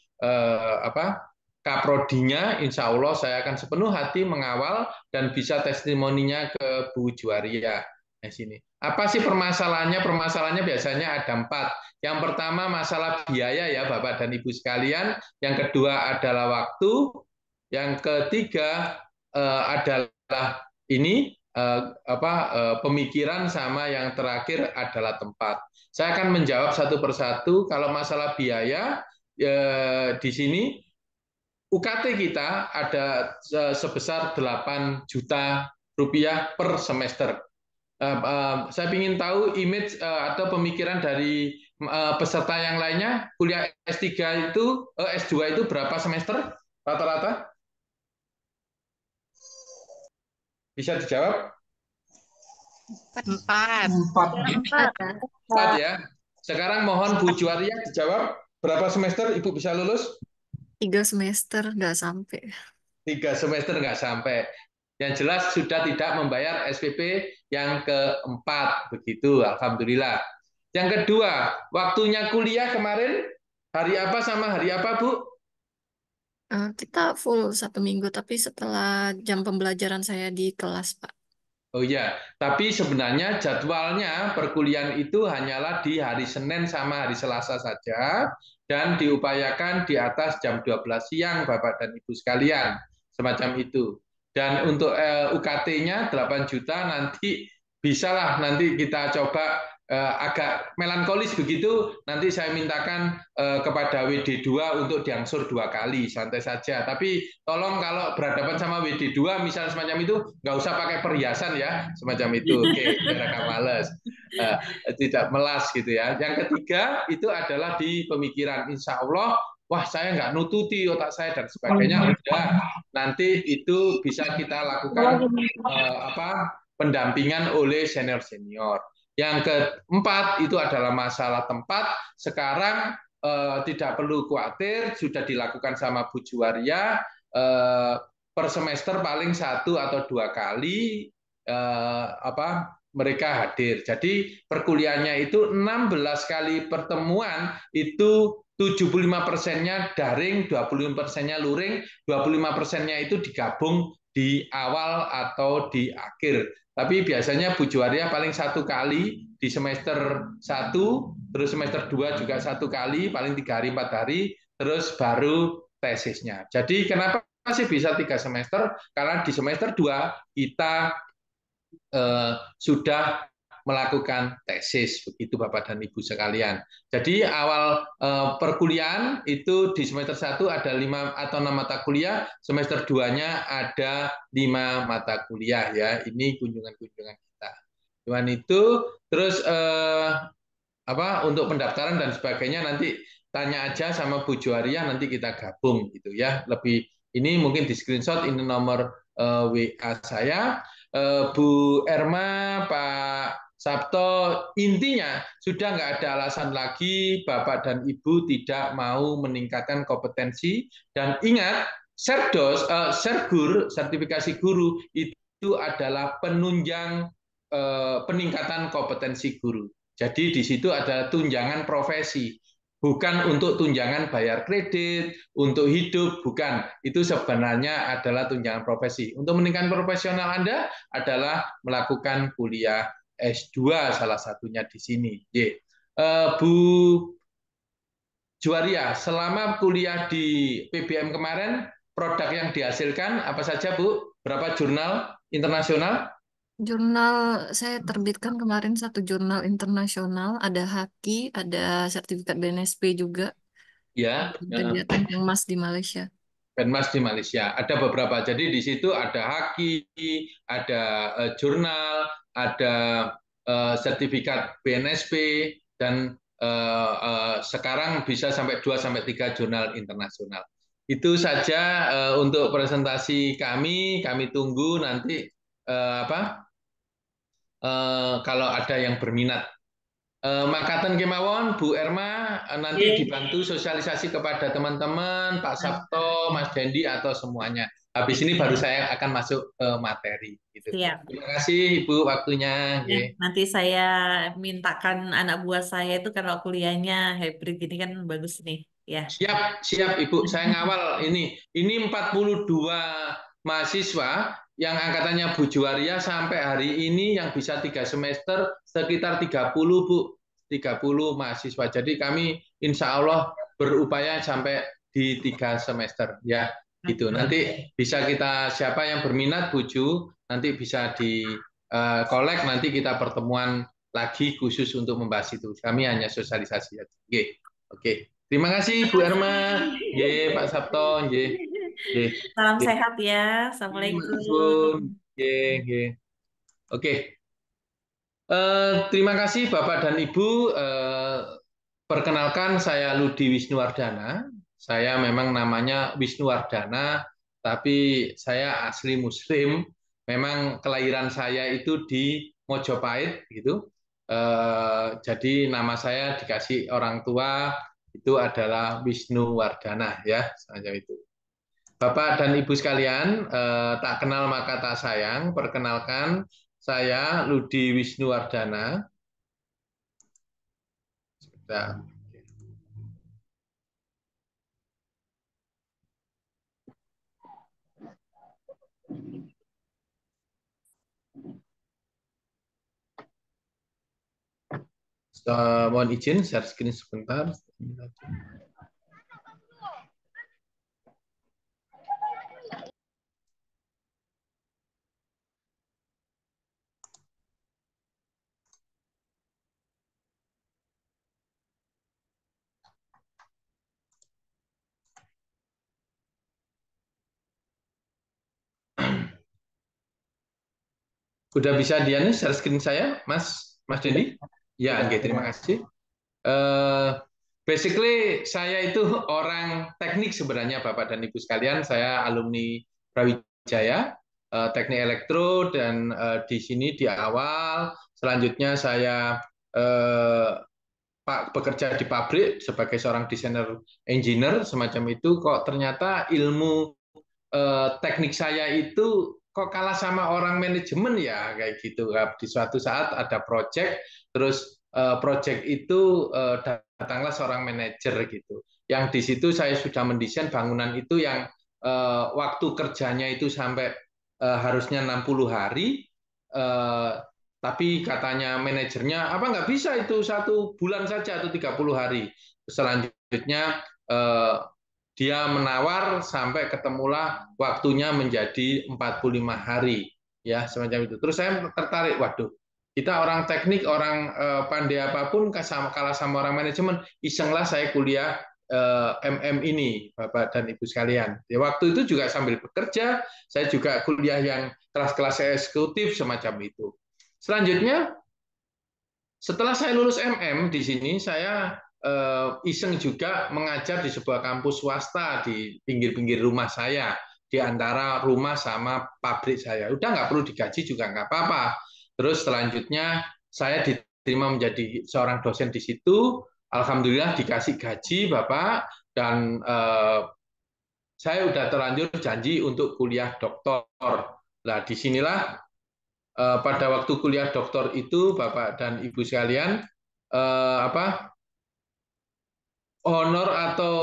kaprodinya, insya Allah saya akan sepenuh hati mengawal dan bisa testimoninya ke Bu Juwaria. Nah, sini. Apa sih permasalahannya? Permasalahannya biasanya ada 4. Yang pertama masalah biaya ya Bapak dan Ibu sekalian. Yang kedua adalah waktu. Yang ketiga adalah ini pemikiran, sama yang terakhir adalah tempat. Saya akan menjawab satu persatu. Kalau masalah biaya di sini UKT kita ada sebesar 8 juta rupiah per semester. Saya ingin tahu image atau pemikiran dari peserta yang lainnya, kuliah S3 itu S2 itu berapa semester rata-rata? Bisa dijawab? 4 ya. Sekarang mohon Bu Juwaria dijawab, berapa semester Ibu bisa lulus? 3 semester nggak sampai. 3 semester nggak sampai. Yang jelas sudah tidak membayar SPP yang keempat, begitu. Alhamdulillah. Yang kedua, waktunya kuliah kemarin hari apa sama hari apa, Bu? Kita full 1 minggu, tapi setelah jam pembelajaran saya di kelas, Pak. Oh iya, tapi sebenarnya jadwalnya perkuliahan itu hanyalah di hari Senin sama hari Selasa saja, dan diupayakan di atas jam 12 siang, Bapak dan Ibu sekalian, semacam itu. Dan untuk UKT-nya 8 juta nanti bisalah nanti kita coba agak melankolis begitu, nanti saya mintakan kepada WD2 untuk diangsur 2 kali, santai saja. Tapi tolong kalau berhadapan sama WD2 misalnya semacam itu, nggak usah pakai perhiasan ya, semacam itu. Oke, biar agak males. Tidak melas gitu ya. Yang ketiga itu adalah di pemikiran, insya Allah, wah saya nggak nututi otak saya dan sebagainya, udah nanti itu bisa kita lakukan pendampingan oleh senior-senior. Yang keempat itu adalah masalah tempat. Sekarang tidak perlu khawatir, sudah dilakukan sama Bu Juwaria, per semester paling 1 atau 2 kali mereka hadir. Jadi perkuliahannya itu 16 kali pertemuan, itu 75%-nya daring, 25%-nya luring, 25%-nya itu digabung di awal atau di akhir. Tapi biasanya Bu Juwaria paling 1 kali di semester 1, terus semester 2 juga 1 kali, paling 3 hari, 4 hari, terus baru tesisnya. Jadi kenapa sih bisa 3 semester? Karena di semester 2 kita sudah melakukan tesis, begitu Bapak dan Ibu sekalian. Jadi awal perkuliahan itu di semester 1 ada 5 atau 6 mata kuliah, semester 2-nya ada 5 mata kuliah ya. Ini kunjungan-kunjungan kita. Cuman itu terus untuk pendaftaran dan sebagainya nanti tanya aja sama Bu Juwaria, nanti kita gabung gitu ya. Lebih ini mungkin di screenshot, ini nomor WA saya. Bu Erma, Pak Sabto, intinya sudah nggak ada alasan lagi Bapak dan Ibu tidak mau meningkatkan kompetensi. Dan ingat, Sergur, sertifikasi guru, itu adalah penunjang peningkatan kompetensi guru. Jadi di situ ada tunjangan profesi. Bukan untuk tunjangan bayar kredit, untuk hidup, bukan. Itu sebenarnya adalah tunjangan profesi. Untuk meningkatkan profesional Anda adalah melakukan kuliah S2, salah satunya di sini. Bu Juwaria, selama kuliah di PBM kemarin, produk yang dihasilkan apa saja, Bu? Berapa jurnal internasional? Jurnal saya terbitkan kemarin 1 jurnal internasional, ada Haki, ada sertifikat BNSP juga. Ya. Kegiatan Pengmas di Malaysia. Pengmas di Malaysia. Ada beberapa. Jadi di situ ada Haki, ada jurnal, ada sertifikat BNSP, dan sekarang bisa sampai 2-3 jurnal internasional. Itu saja untuk presentasi kami. Kami tunggu nanti kalau ada yang berminat. Makaten kemawon Bu Erma, nanti dibantu sosialisasi kepada teman-teman, Pak Sabto, Mas Dendi atau semuanya. Habis ini baru saya akan masuk materi. Gitu. Siap. Terima kasih Ibu waktunya. Ya, nanti saya mintakan anak buah saya itu kalau kuliahnya hybrid ini kan bagus nih. Ya. Siap Ibu. Saya ngawal ini. Ini 42 mahasiswa yang angkatannya Bu Juwaria sampai hari ini yang bisa 3 semester sekitar 30 Bu. 30 mahasiswa. Jadi kami insya Allah berupaya sampai di 3 semester ya gitu. Nanti bisa kita, siapa yang berminat Bu Ju, nanti bisa di kolek, nanti kita pertemuan lagi khusus untuk membahas itu. Kami hanya sosialisasi aja. Oke. Terima kasih Bu Erma, Pak Sabto, Salam sehat ya. Assalamualaikum. Oke. Terima kasih Bapak dan Ibu. Perkenalkan saya Ludi Wisnuwardana. Saya memang namanya Wisnuwardana, tapi saya asli Muslim. Memang kelahiran saya itu di Mojopahit, gitu. Jadi nama saya dikasih orang tua itu adalah Wisnuwardana, ya, semacam itu. Bapak dan Ibu sekalian, tak kenal maka tak sayang. Perkenalkan, saya Ludi Wisnuwardana. Sebentar. Mohon izin share screen sebentar. Udah bisa Diana share screen saya, Mas Dendi? Ya, oke, terima kasih. Basically saya itu orang teknik sebenarnya Bapak dan Ibu sekalian. Saya alumni Brawijaya, teknik elektro, dan di sini di awal. Selanjutnya saya bekerja di pabrik sebagai seorang desainer engineer semacam itu. Kok ternyata ilmu teknik saya itu kok kalah sama orang manajemen ya kayak gitu. Di suatu saat ada project, terus project itu datanglah seorang manajer gitu. Yang di situ saya sudah mendesain bangunan itu yang waktu kerjanya itu sampai harusnya 60 hari, tapi katanya manajernya apa nggak bisa itu 1 bulan saja atau 30 hari. Selanjutnya dia menawar sampai ketemulah waktunya menjadi 45 hari ya semacam itu. Terus saya tertarik, waduh, kita orang teknik, orang pandai apapun kalah sama orang manajemen, isenglah saya kuliah MM ini Bapak dan Ibu sekalian. Ya, waktu itu juga sambil bekerja, saya juga kuliah yang kelas-kelas eksekutif semacam itu. Selanjutnya setelah saya lulus MM di sini, saya iseng juga mengajar di sebuah kampus swasta di pinggir-pinggir rumah saya, di antara rumah sama pabrik saya. Udah nggak perlu digaji juga nggak apa-apa. Terus selanjutnya saya diterima menjadi seorang dosen di situ. Alhamdulillah dikasih gaji Bapak, dan saya udah terlanjur janji untuk kuliah doktor. Nah, disinilah pada waktu kuliah doktor itu Bapak dan Ibu sekalian, honor atau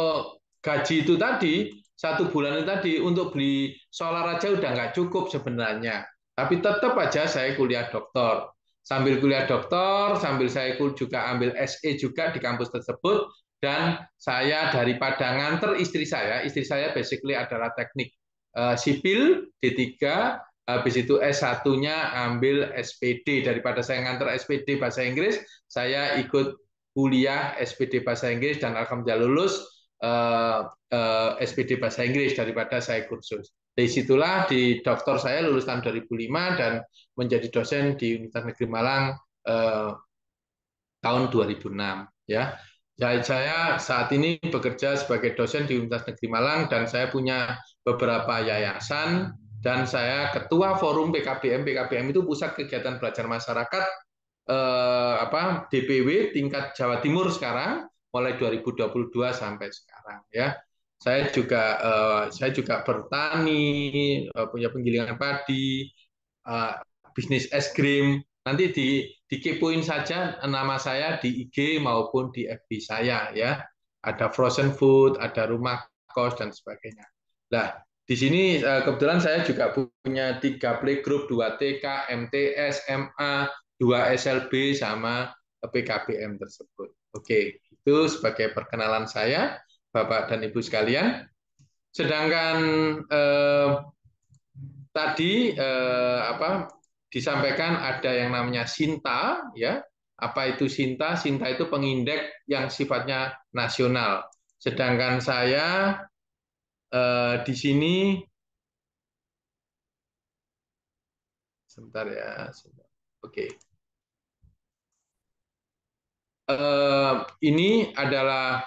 gaji itu tadi 1 bulan itu tadi untuk beli solar aja udah nggak cukup sebenarnya. Tapi tetap aja saya kuliah doktor. Sambil kuliah doktor, sambil saya juga ambil SE juga di kampus tersebut, dan saya daripada nganter istri saya basically adalah teknik sipil D3, habis itu S1-nya ambil SPD. Daripada saya nganter SPD bahasa Inggris, saya ikut kuliah SPD bahasa Inggris, dan alhamdulillah lulus SPD bahasa Inggris daripada saya kursus. Dari situlah di doktor saya lulus tahun 2005 dan menjadi dosen di Universitas Negeri Malang tahun 2006 ya. Saya saat ini bekerja sebagai dosen di Universitas Negeri Malang, dan saya punya beberapa yayasan, dan saya ketua forum PKBM. PKBM itu Pusat Kegiatan Belajar Masyarakat DPW tingkat Jawa Timur sekarang, mulai 2022 sampai sekarang ya. Saya juga bertani, punya penggilingan padi, bisnis es krim. Nanti dikepoin saja nama saya di IG maupun di FB saya ya. Ada frozen food, ada rumah kos dan sebagainya. Nah, di sini kebetulan saya juga punya 3 playgroup, 2 TK, MTS, MA, 2 SLB sama PKBM tersebut. Oke, itu sebagai perkenalan saya, Bapak dan Ibu sekalian. Sedangkan tadi disampaikan ada yang namanya Sinta, ya. Apa itu Sinta? Sinta itu pengindeks yang sifatnya nasional. Sedangkan saya di sini, sebentar ya. Oke. Ini adalah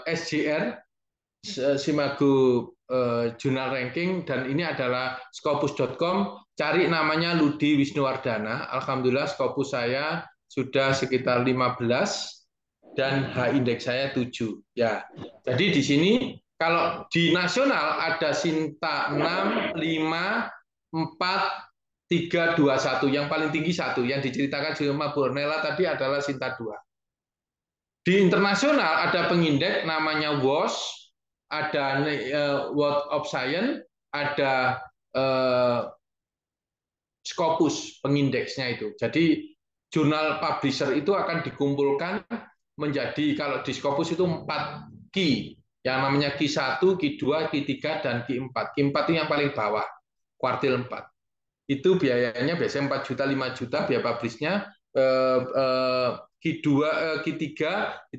SJR, Simago Jurnal Ranking, dan ini adalah Scopus.com. Cari namanya Ludi Wisnuwardana. Alhamdulillah Scopus saya sudah sekitar 15 dan H-index saya 7 ya. Jadi di sini kalau di nasional ada Sinta 6, 5, 4, 3, 2, 1. Yang paling tinggi 1. Yang diceritakan Julma Bornella tadi adalah Sinta 2. Di internasional ada pengindeks namanya WOS, ada World of Science, ada Scopus pengindeksnya itu. Jadi jurnal publisher itu akan dikumpulkan menjadi, kalau di Scopus itu 4 key. Yang namanya Q1, Q2, Q3, dan Q4. Q4 itu yang paling bawah, kuartil 4. Itu biayanya biasanya 4 juta, 5 juta biaya publishnya. Q2, Q3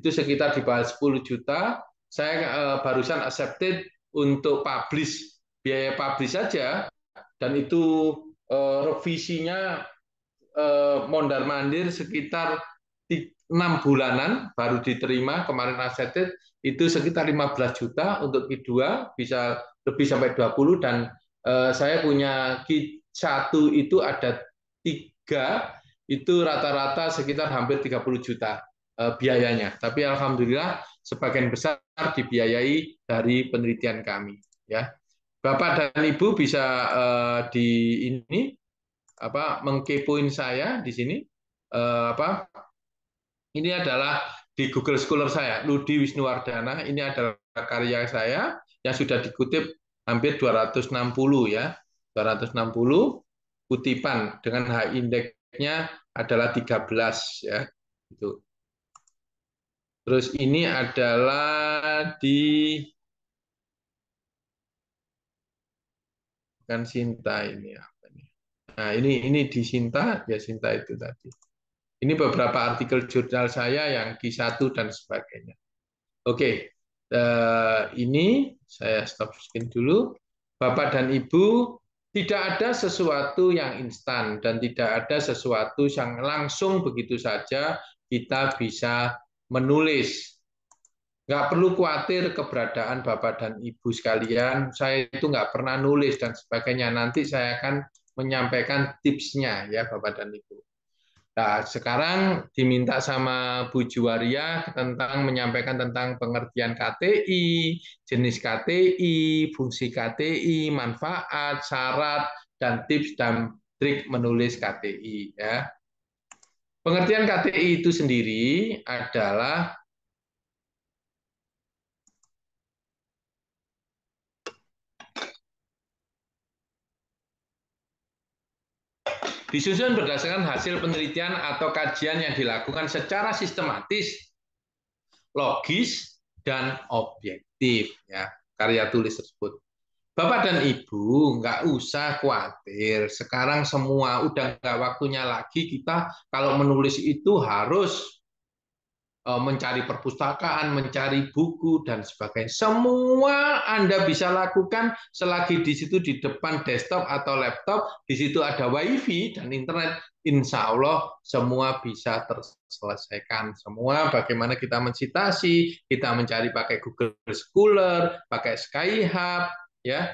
itu sekitar di bawah 10 juta. saya barusan accepted untuk publish, biaya publish saja, dan itu revisinya mondar-mandir sekitar 6 bulanan baru diterima, kemarin accepted itu sekitar 15 juta untuk Q2, bisa lebih sampai 20, dan saya punya Q1 itu ada 3, itu rata-rata sekitar hampir 30 juta biayanya. Tapi alhamdulillah sebagian besar dibiayai dari penelitian kami. Ya, Bapak dan Ibu bisa mengkepoin saya di sini. Ini adalah di Google Scholar saya, Ludi Wisnuwardana. Ini adalah karya saya yang sudah dikutip hampir 260 ya, 260 kutipan dengan H indeksnya adalah 13 ya. Itu. Terus ini adalah di bukan Sinta ini apa nih? Nah, ini di Sinta, ya Sinta itu tadi. Ini beberapa artikel jurnal saya yang Q1 dan sebagainya. Oke, ini saya stop screen dulu. Bapak dan Ibu, tidak ada sesuatu yang instan dan tidak ada sesuatu yang langsung begitu saja kita bisa menulis. Nggak perlu khawatir keberadaan Bapak dan Ibu sekalian, saya itu nggak pernah nulis dan sebagainya. Nanti saya akan menyampaikan tipsnya ya Bapak dan Ibu. Nah, sekarang diminta sama Bu Juwaria tentang menyampaikan tentang pengertian KTI, jenis KTI, fungsi KTI, manfaat, syarat, dan tips dan trik menulis KTI. Ya. Pengertian KTI itu sendiri adalah disusun berdasarkan hasil penelitian atau kajian yang dilakukan secara sistematis, logis, dan objektif. Ya, karya tulis tersebut. Bapak dan Ibu, nggak usah khawatir. Sekarang semua udah nggak waktunya lagi kita kalau menulis itu harus mencari perpustakaan, mencari buku, dan sebagainya. Semua Anda bisa lakukan selagi di situ di depan desktop atau laptop, di situ ada WiFi dan internet, insya Allah semua bisa terselesaikan. Semua bagaimana kita mensitasi, kita mencari pakai Google Scholar, pakai Skyhub, ya.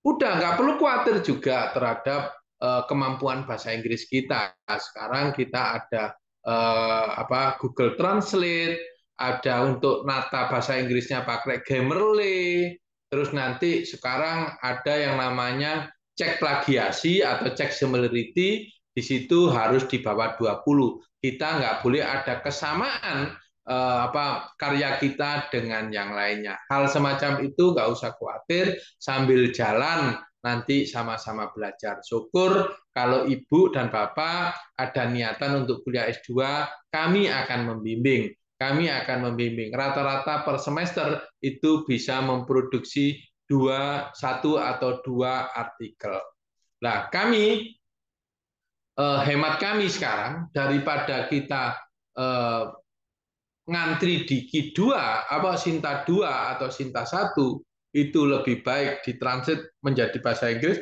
Udah nggak perlu khawatir juga terhadap kemampuan bahasa Inggris kita. Sekarang kita ada Google Translate, ada untuk nata bahasa Inggrisnya pakai Grammarly, terus nanti sekarang ada yang namanya cek plagiasi atau cek similarity, di situ harus di bawah 20. Kita nggak boleh ada kesamaan karya kita dengan yang lainnya. Hal semacam itu nggak usah khawatir, sambil jalan nanti sama-sama belajar. Syukur kalau Ibu dan Bapak ada niatan untuk kuliah S2, kami akan membimbing. Kami akan membimbing. Rata-rata per semester itu bisa memproduksi 1 atau 2 artikel. Nah, kami, hemat kami sekarang, daripada kita ngantri di Q2, Sinta 2 atau Sinta 1, itu lebih baik ditranslate menjadi bahasa Inggris,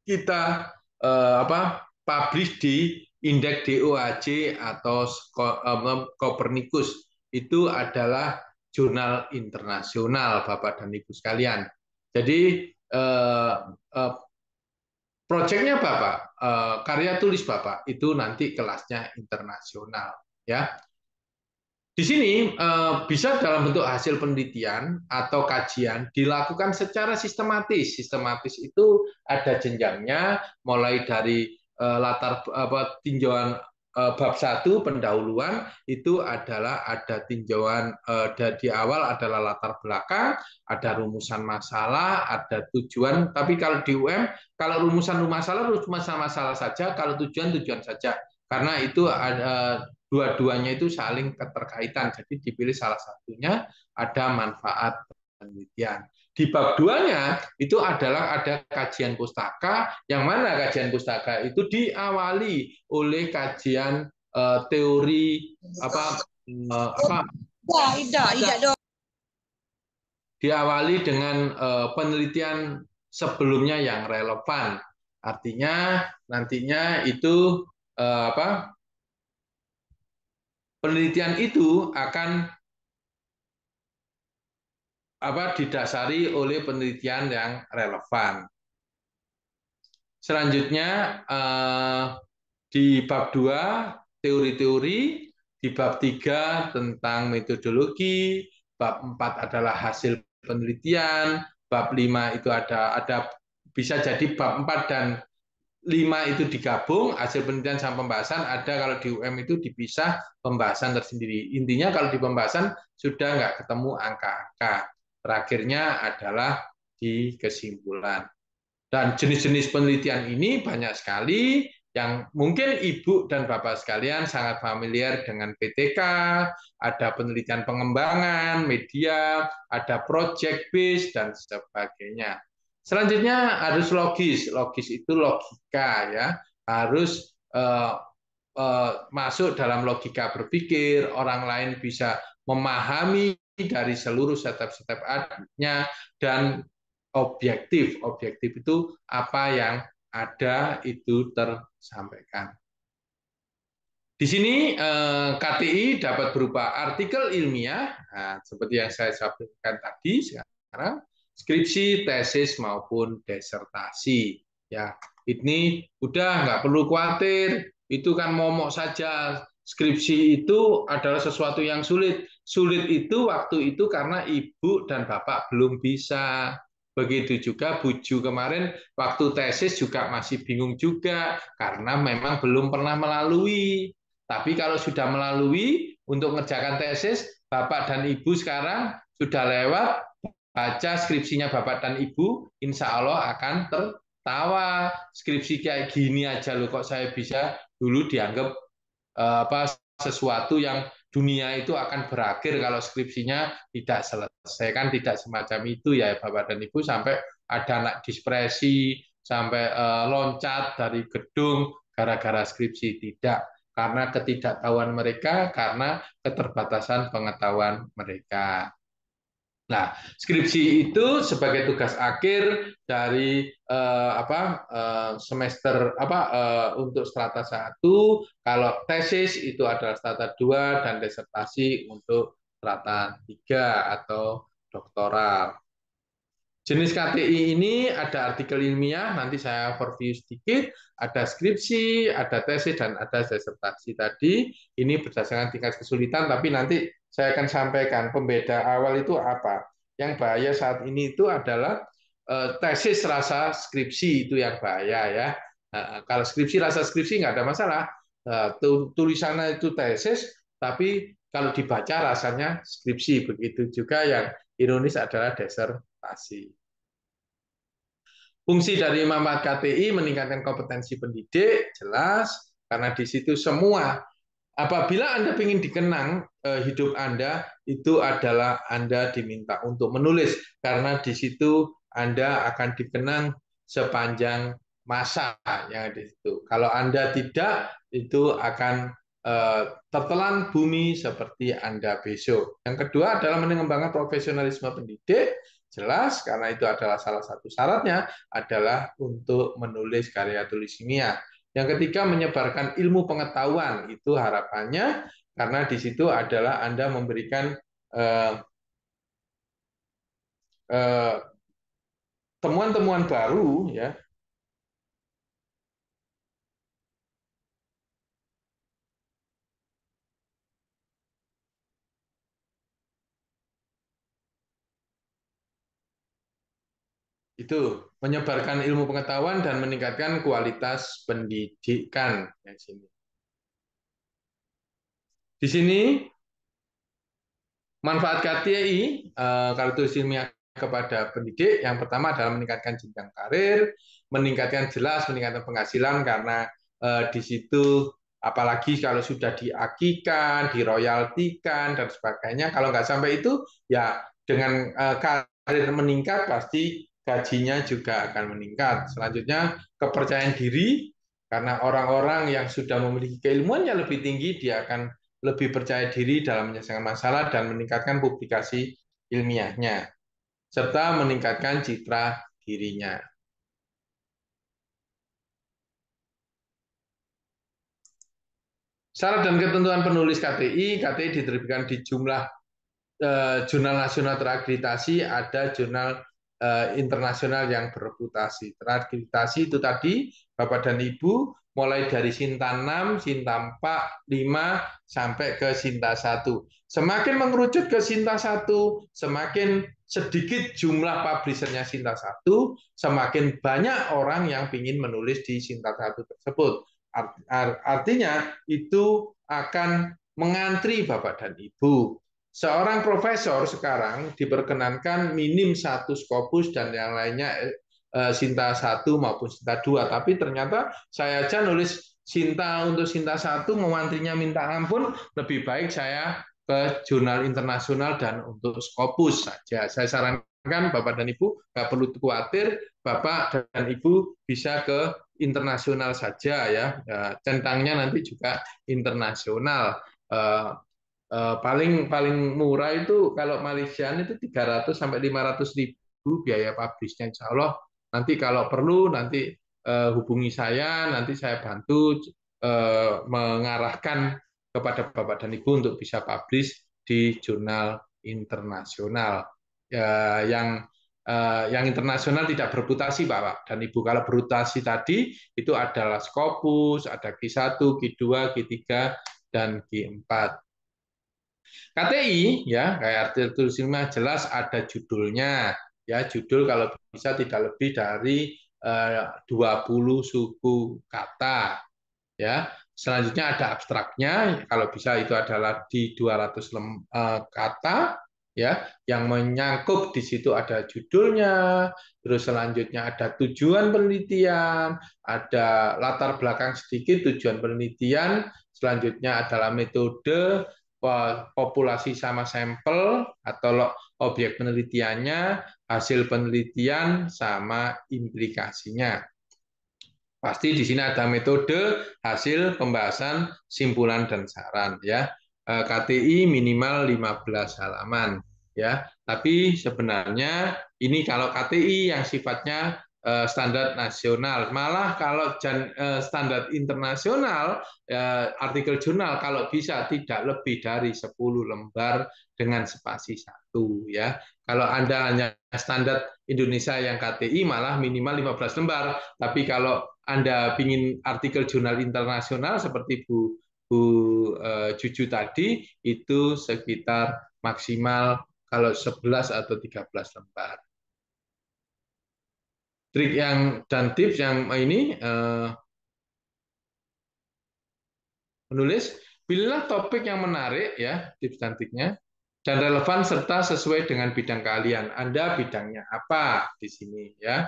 kita publish di indeks DOAJ atau Copernicus. Itu adalah jurnal internasional, Bapak dan Ibu sekalian. Jadi proyeknya Bapak, karya tulis Bapak itu nanti kelasnya internasional, ya. Di sini bisa dalam bentuk hasil penelitian atau kajian dilakukan secara sistematis. Sistematis itu ada jenjangnya, mulai dari latar tinjauan bab 1 pendahuluan itu adalah ada tinjauan di awal adalah latar belakang, ada rumusan masalah, ada tujuan. Tapi kalau di UM, kalau rumusan masalah saja, kalau tujuan saja. Karena itu ada dua-duanya itu saling keterkaitan, jadi dipilih salah satunya, ada manfaat penelitian. Di bab 2-nya itu adalah ada kajian pustaka, yang mana kajian pustaka itu diawali oleh kajian teori diawali dengan penelitian sebelumnya yang relevan. Artinya nantinya itu penelitian itu akan didasari oleh penelitian yang relevan. Selanjutnya di bab 2 teori-teori, di bab 3 tentang metodologi, bab 4 adalah hasil penelitian, bab 5 itu ada bisa jadi bab 4 dan 5 itu digabung, hasil penelitian sama pembahasan. Ada kalau di UM itu dipisah pembahasan tersendiri. Intinya kalau di pembahasan sudah nggak ketemu angka-angka. Terakhirnya adalah di kesimpulan. Dan jenis-jenis penelitian ini banyak sekali yang mungkin Ibu dan Bapak sekalian sangat familiar dengan PTK, ada penelitian pengembangan, media, ada project based, dan sebagainya. Selanjutnya harus logis. Logis itu logika, ya. Harus masuk dalam logika berpikir, orang lain bisa memahami dari seluruh step-step-nya, dan objektif. Objektif itu apa yang ada itu tersampaikan. Di sini KTI dapat berupa artikel ilmiah, seperti yang saya sampaikan tadi, sekarang skripsi, tesis maupun disertasi. Ya, ini udah nggak perlu khawatir, itu kan momok saja. Skripsi itu adalah sesuatu yang sulit. Sulit itu waktu itu karena Ibu dan Bapak belum bisa. Begitu juga Buju kemarin waktu tesis juga masih bingung juga karena memang belum pernah melalui. Tapi kalau sudah melalui untuk mengerjakan tesis, Bapak dan Ibu sekarang sudah lewat, baca skripsinya Bapak dan Ibu, insya Allah akan tertawa. Skripsi kayak gini aja loh kok saya bisa dulu dianggap sesuatu yang dunia itu akan berakhir kalau skripsinya tidak selesai. Kan tidak semacam itu ya Bapak dan Ibu, sampai ada anak dispresi, sampai loncat dari gedung gara-gara skripsi. Tidak, karena ketidaktahuan mereka, karena keterbatasan pengetahuan mereka. Nah, skripsi itu sebagai tugas akhir dari semester untuk strata 1, kalau tesis itu adalah strata 2 dan disertasi untuk strata 3 atau doktoral. Jenis KTI ini ada artikel ilmiah, nanti saya overview sedikit, ada skripsi, ada tesis, dan ada disertasi tadi. Ini berdasarkan tingkat kesulitan, tapi nanti saya akan sampaikan pembeda awal itu apa. Yang bahaya saat ini itu adalah tesis rasa skripsi, itu yang bahaya ya. Kalau skripsi rasa skripsi nggak ada masalah, tulisannya itu tesis, tapi kalau dibaca rasanya skripsi. Begitu juga yang ironis adalah disertasi. Fungsi dari manfaat KTI meningkatkan kompetensi pendidik, jelas, karena di situ semua. Apabila Anda ingin dikenang hidup Anda, itu adalah Anda diminta untuk menulis, karena di situ Anda akan dikenang sepanjang masa yang di situ. Kalau Anda tidak, itu akan tertelan bumi seperti Anda besok. Yang kedua adalah mengembangkan profesionalisme pendidik, jelas, karena itu adalah salah satu syaratnya adalah untuk menulis karya tulis ilmiah. Yang ketiga, menyebarkan ilmu pengetahuan, itu harapannya, karena di situ adalah Anda memberikan temuan-temuan baru, ya. Itu menyebarkan ilmu pengetahuan dan meningkatkan kualitas pendidikan. Di sini manfaat KTI kalau tulis ilmiah kepada pendidik, yang pertama adalah meningkatkan jenjang karir, meningkatkan jelas, meningkatkan penghasilan, karena di situ apalagi kalau sudah diakikan, diroyaltikan, dan sebagainya. Kalau nggak sampai itu, ya dengan karir meningkat, pasti gajinya juga akan meningkat. Selanjutnya, kepercayaan diri, karena orang-orang yang sudah memiliki keilmuan yang lebih tinggi, dia akan lebih percaya diri dalam menyelesaikan masalah dan meningkatkan publikasi ilmiahnya. serta meningkatkan citra dirinya. Syarat dan ketentuan penulis KTI diterbitkan di jumlah jurnal nasional terakreditasi, ada jurnal internasional yang bereputasi. Terakreditasi itu tadi, Bapak dan Ibu, mulai dari Sinta 6, Sinta 4, 5, sampai ke Sinta 1. Semakin mengerucut ke Sinta 1, semakin sedikit jumlah publishernya Sinta 1, semakin banyak orang yang ingin menulis di Sinta 1 tersebut. Artinya itu akan mengantri Bapak dan Ibu. Seorang profesor sekarang diperkenankan minim 1 Scopus dan yang lainnya Sinta 1 maupun Sinta 2. Tapi ternyata saya aja nulis Sinta untuk Sinta 1, mengantrinya minta ampun, lebih baik saya ke jurnal internasional dan untuk Scopus saja. Saya sarankan Bapak dan Ibu nggak perlu khawatir, Bapak dan Ibu bisa ke internasional saja ya. Centangnya nanti juga internasional. Paling murah itu kalau Malaysia itu 300 sampai 500.000 biaya publishnya, insya Allah. Nanti kalau perlu nanti hubungi saya, nanti saya bantu mengarahkan kepada Bapak dan Ibu untuk bisa publish di jurnal internasional. Yang internasional tidak bereputasi Bapak dan Ibu. Kalau bereputasi tadi itu adalah Scopus, ada Q1, Q2, Q3, dan Q4. KTI ya, kayak artikel tulisnya jelas ada judulnya. Ya, judul kalau bisa tidak lebih dari 20 suku kata. Ya. Selanjutnya ada abstraknya, kalau bisa itu adalah di 200 kata, ya, yang menyangkut di situ ada judulnya, terus selanjutnya ada tujuan penelitian, ada latar belakang sedikit tujuan penelitian, selanjutnya adalah metode, populasi sama sampel atau objek penelitiannya, hasil penelitian sama implikasinya. Pasti di sini ada metode, hasil, pembahasan, simpulan, dan saran. Ya, KTI minimal 15 halaman. Ya, tapi sebenarnya ini kalau KTI yang sifatnya standar nasional. Malah kalau standar internasional, artikel jurnal kalau bisa tidak lebih dari 10 lembar dengan spasi 1. Ya, kalau Anda hanya standar Indonesia yang KTI malah minimal 15 lembar. Tapi kalau Anda ingin artikel jurnal internasional seperti Bu Juju tadi, itu sekitar maksimal kalau 11 atau 13 lembar. Trik dan tips yang ini menulis, pilihlah topik yang menarik ya, tips dan triknya, dan relevan serta sesuai dengan bidang kalian. Anda bidangnya apa di sini ya,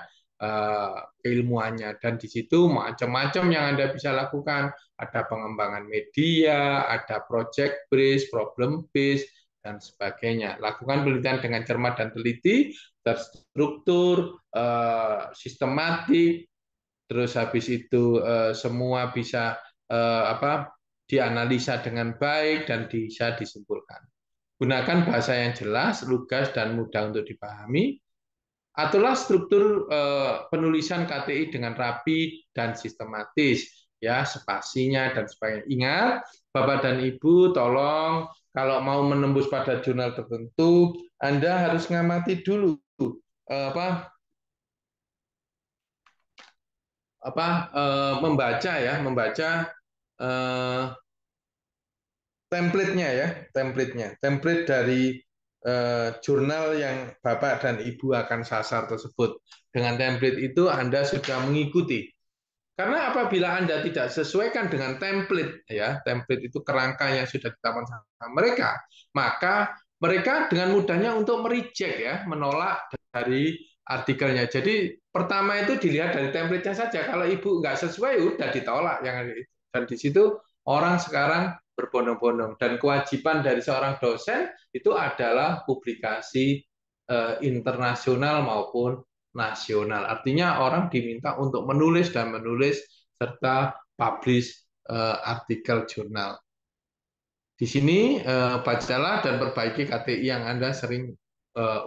keilmuannya, dan di situ macam-macam yang Anda bisa lakukan. Ada pengembangan media, ada project based, problem based, dan sebagainya. Lakukan penelitian dengan cermat dan teliti, terstruktur, sistematik, terus habis itu semua bisa dianalisa dengan baik dan bisa disimpulkan. Gunakan bahasa yang jelas, lugas, dan mudah untuk dipahami. Aturlah struktur penulisan KTI dengan rapi dan sistematis, ya, spasinya dan sebagainya. Ingat, Bapak dan Ibu, tolong kalau mau menembus pada jurnal tertentu, Anda harus ngamati dulu membaca ya, template dari jurnal yang Bapak dan Ibu akan sasar tersebut. Dengan template itu Anda sudah mengikuti. Karena apabila Anda tidak sesuaikan dengan template, ya, template itu kerangka yang sudah ditetapkan sama mereka, maka mereka dengan mudahnya untuk mereject ya, menolak dari artikelnya. Jadi pertama itu dilihat dari template-nya saja. Kalau Ibu nggak sesuai, udah ditolak. Dan di situ orang sekarang berbondong-bondong, dan kewajiban dari seorang dosen itu adalah publikasi internasional maupun nasional. Artinya orang diminta untuk menulis serta publish artikel jurnal. Di sini bacalah dan perbaiki KTI yang Anda sering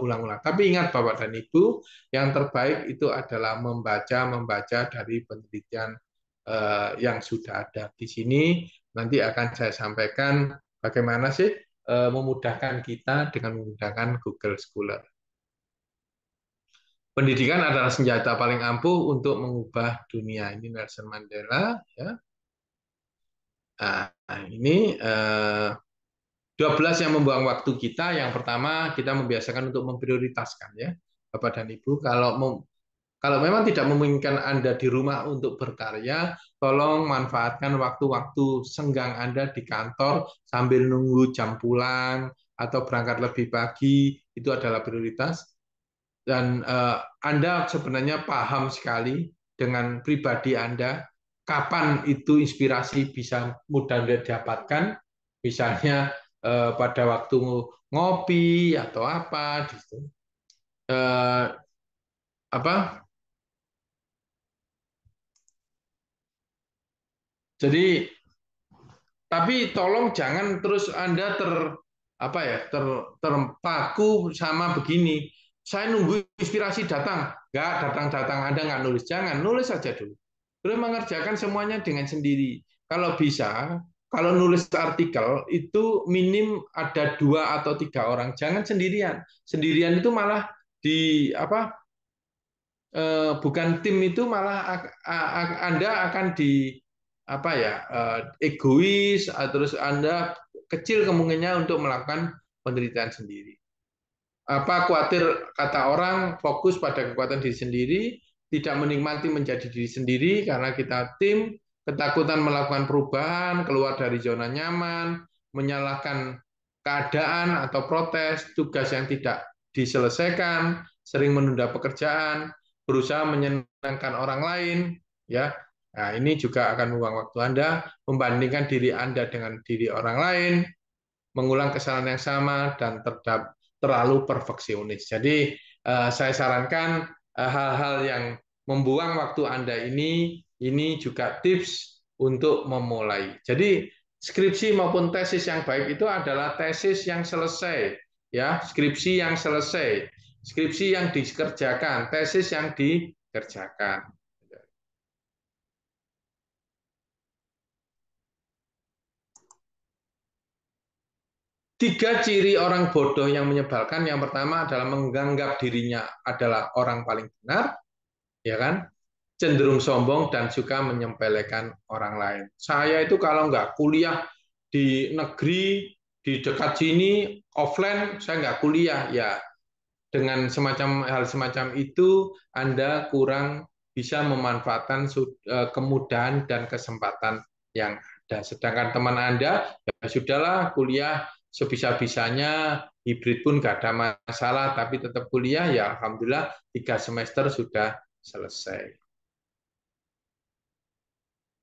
ulang-ulang. Tapi ingat Bapak dan Ibu, yang terbaik itu adalah membaca dari penelitian yang sudah ada di sini. Nanti akan saya sampaikan bagaimana sih memudahkan kita dengan menggunakan Google Scholar. Pendidikan adalah senjata paling ampuh untuk mengubah dunia. Ini Nelson Mandela, ya. Nah, ini 12 yang membuang waktu kita. Yang pertama, kita membiasakan untuk memprioritaskan, ya, Bapak dan Ibu. Kalau memang tidak memungkinkan Anda di rumah untuk berkarya, tolong manfaatkan waktu-waktu senggang Anda di kantor sambil nunggu jam pulang atau berangkat lebih pagi. Itu adalah prioritas. Dan Anda sebenarnya paham sekali dengan pribadi Anda kapan itu inspirasi bisa mudah didapatkan, misalnya pada waktu ngopi atau apa gitu. Jadi, tapi tolong jangan terus Anda terpaku sama begini. Saya nunggu inspirasi datang, datang Anda nggak nulis, jangan nulis saja dulu. Terus mengerjakan semuanya dengan sendiri. Kalau bisa, kalau nulis artikel itu minim ada 2 atau 3 orang, jangan sendirian. Sendirian itu malah bukan tim itu malah Anda akan egois, terus Anda kecil kemungkinannya untuk melakukan penelitian sendiri. Khawatir kata orang fokus pada kekuatan diri sendiri, tidak menikmati menjadi diri sendiri karena kita tim, ketakutan melakukan perubahan, keluar dari zona nyaman, menyalahkan keadaan atau protes, tugas yang tidak diselesaikan, sering menunda pekerjaan, berusaha menyenangkan orang lain, ya. Nah, ini juga akan membuang waktu Anda, membandingkan diri Anda dengan diri orang lain, mengulang kesalahan yang sama, dan terlalu perfeksionis. Jadi saya sarankan hal-hal yang membuang waktu Anda ini juga tips untuk memulai. Jadi skripsi maupun tesis yang baik itu adalah tesis yang selesai, ya, skripsi yang selesai, skripsi yang dikerjakan, tesis yang dikerjakan. 3 ciri orang bodoh yang menyebalkan. Yang pertama adalah menganggap dirinya adalah orang paling benar, ya kan? Cenderung sombong dan suka menyepelekan orang lain. Saya itu kalau nggak kuliah di negeri di dekat sini offline, saya nggak kuliah, ya. Dengan hal semacam itu, Anda kurang bisa memanfaatkan kemudahan dan kesempatan yang ada. Sedangkan teman Anda, ya sudahlah kuliah sebisa-bisanya, hibrid pun nggak ada masalah, tapi tetap kuliah, ya alhamdulillah 3 semester sudah selesai.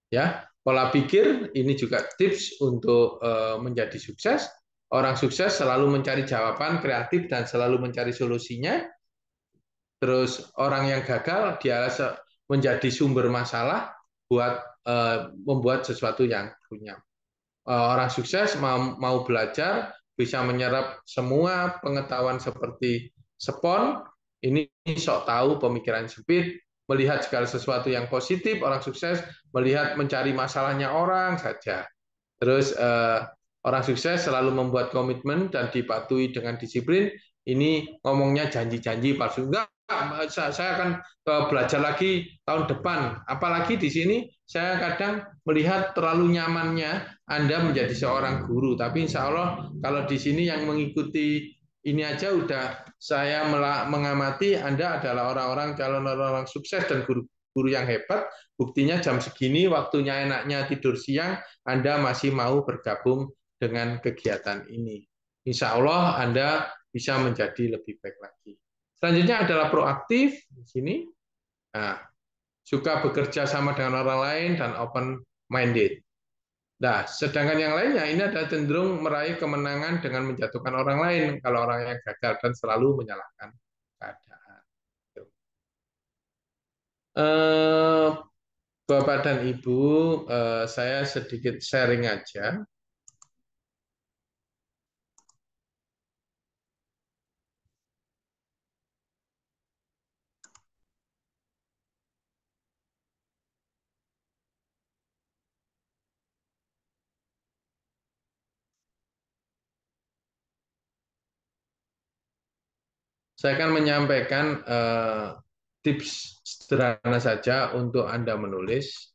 Ya, pola pikir ini juga tips untuk menjadi sukses. Orang sukses selalu mencari jawaban kreatif dan selalu mencari solusinya. Terus orang yang gagal dia menjadi sumber masalah buat membuat sesuatu yang runyam. Orang sukses mau belajar, bisa menyerap semua pengetahuan seperti spon. Ini sok tahu, pemikiran sempit, melihat segala sesuatu yang positif. Orang sukses melihat mencari masalahnya orang saja. Terus orang sukses selalu membuat komitmen dan dipatuhi dengan disiplin. Ini ngomongnya janji-janji palsu. Enggak, saya akan belajar lagi tahun depan. Apalagi di sini saya kadang melihat terlalu nyamannya Anda menjadi seorang guru. Tapi insya Allah kalau di sini yang mengikuti ini aja udah saya mengamati Anda adalah orang-orang calon orang sukses dan guru yang hebat. Buktinya jam segini waktunya enaknya tidur siang, Anda masih mau bergabung dengan kegiatan ini. Insya Allah Anda bisa menjadi lebih baik lagi. Selanjutnya adalah proaktif di sini. Nah, suka bekerja sama dengan orang lain dan open minded. Nah, sedangkan yang lainnya ini adalah cenderung meraih kemenangan dengan menjatuhkan orang lain kalau orang yang gagal dan selalu menyalahkan keadaan. Bapak dan Ibu, saya sedikit sharing aja. Saya akan menyampaikan tips sederhana saja untuk Anda menulis.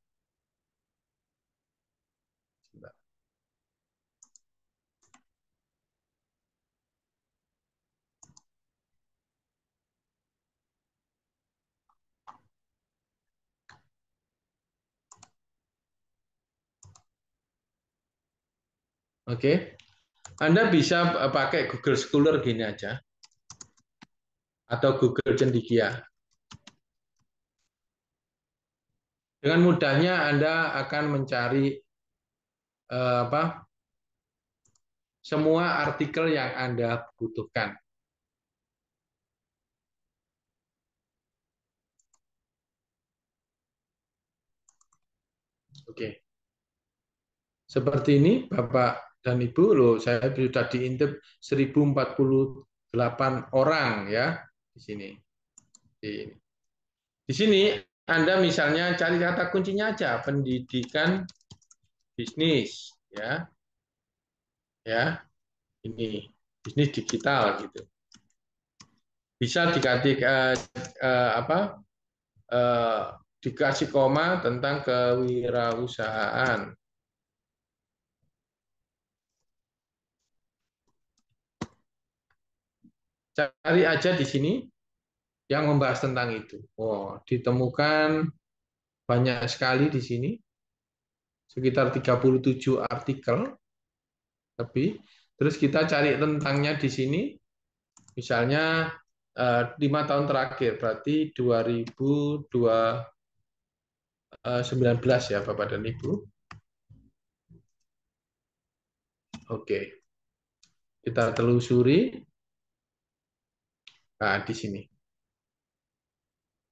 Oke, Anda bisa pakai Google Scholar gini aja, atau Google Cendekia. Dengan mudahnya Anda akan mencari semua artikel yang Anda butuhkan. Oke. Seperti ini, Bapak dan Ibu, loh, saya sudah diintip 1048 orang ya di sini. Di sini Anda misalnya cari kata kuncinya aja, pendidikan bisnis ya. Ya. Ini bisnis digital gitu. Bisa dikasih koma tentang kewirausahaan. Cari aja di sini yang membahas tentang itu. Oh, ditemukan banyak sekali di sini. Sekitar 37 artikel. Tapi terus kita cari tentangnya di sini. Misalnya 5 tahun terakhir, berarti 2019 ya Bapak dan Ibu. Oke. Kita telusuri. Nah, di sini.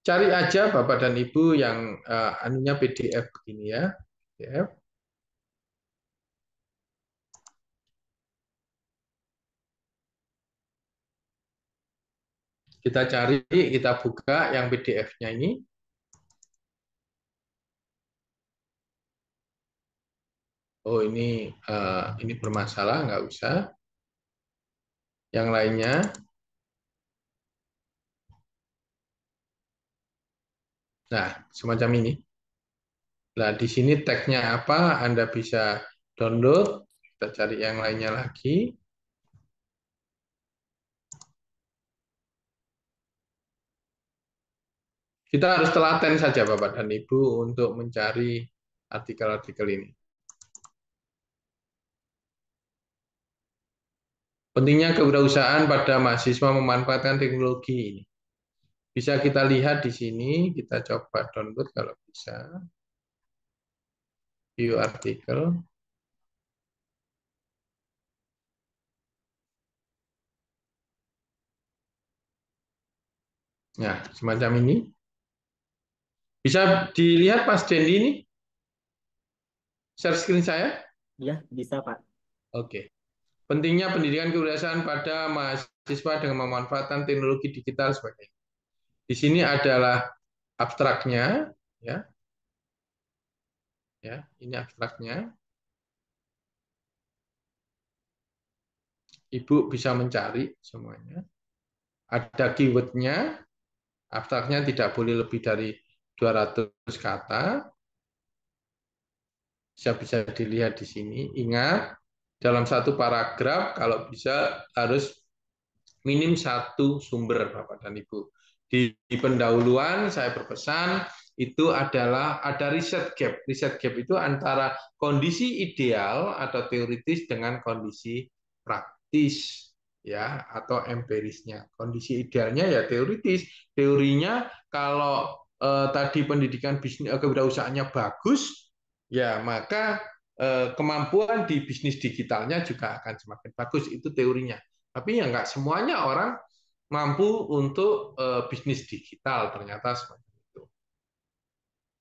Cari aja Bapak dan Ibu yang anunya PDF begini ya. PDF. Kita cari, kita buka yang PDF-nya ini. Oh, ini bermasalah, nggak usah. Yang lainnya. Nah, semacam ini. Nah, di sini tag-nya apa, Anda bisa download. Kita cari yang lainnya lagi. Kita harus telaten saja, Bapak dan Ibu, untuk mencari artikel-artikel ini. Pentingnya kewirausahaan pada mahasiswa memanfaatkan teknologi ini. Bisa kita lihat di sini, kita coba download kalau bisa. View artikel. Nah, semacam ini. Bisa dilihat Mas Dendi ini? Share screen saya? Ya, bisa Pak. Oke. Pentingnya pendidikan kewirausahaan pada mahasiswa dengan memanfaatkan teknologi digital sebagainya. Di sini adalah abstraknya, ya. Ya, ini abstraknya. Ibu bisa mencari semuanya. Ada keywordnya. Abstraknya tidak boleh lebih dari 200 kata. Bisa dilihat di sini. Ingat, dalam satu paragraf kalau bisa harus minim satu sumber, Bapak dan Ibu. Di pendahuluan saya berpesan itu adalah ada riset gap. Riset gap itu antara kondisi ideal atau teoritis dengan kondisi praktis ya atau empirisnya. Kondisi idealnya ya teoritis. Teorinya kalau tadi pendidikan bisnis kewirausahaannya bagus, ya maka kemampuan di bisnis digitalnya juga akan semakin bagus. Itu teorinya. Tapi ya nggak semuanya orang mampu untuk bisnis digital ternyata seperti itu.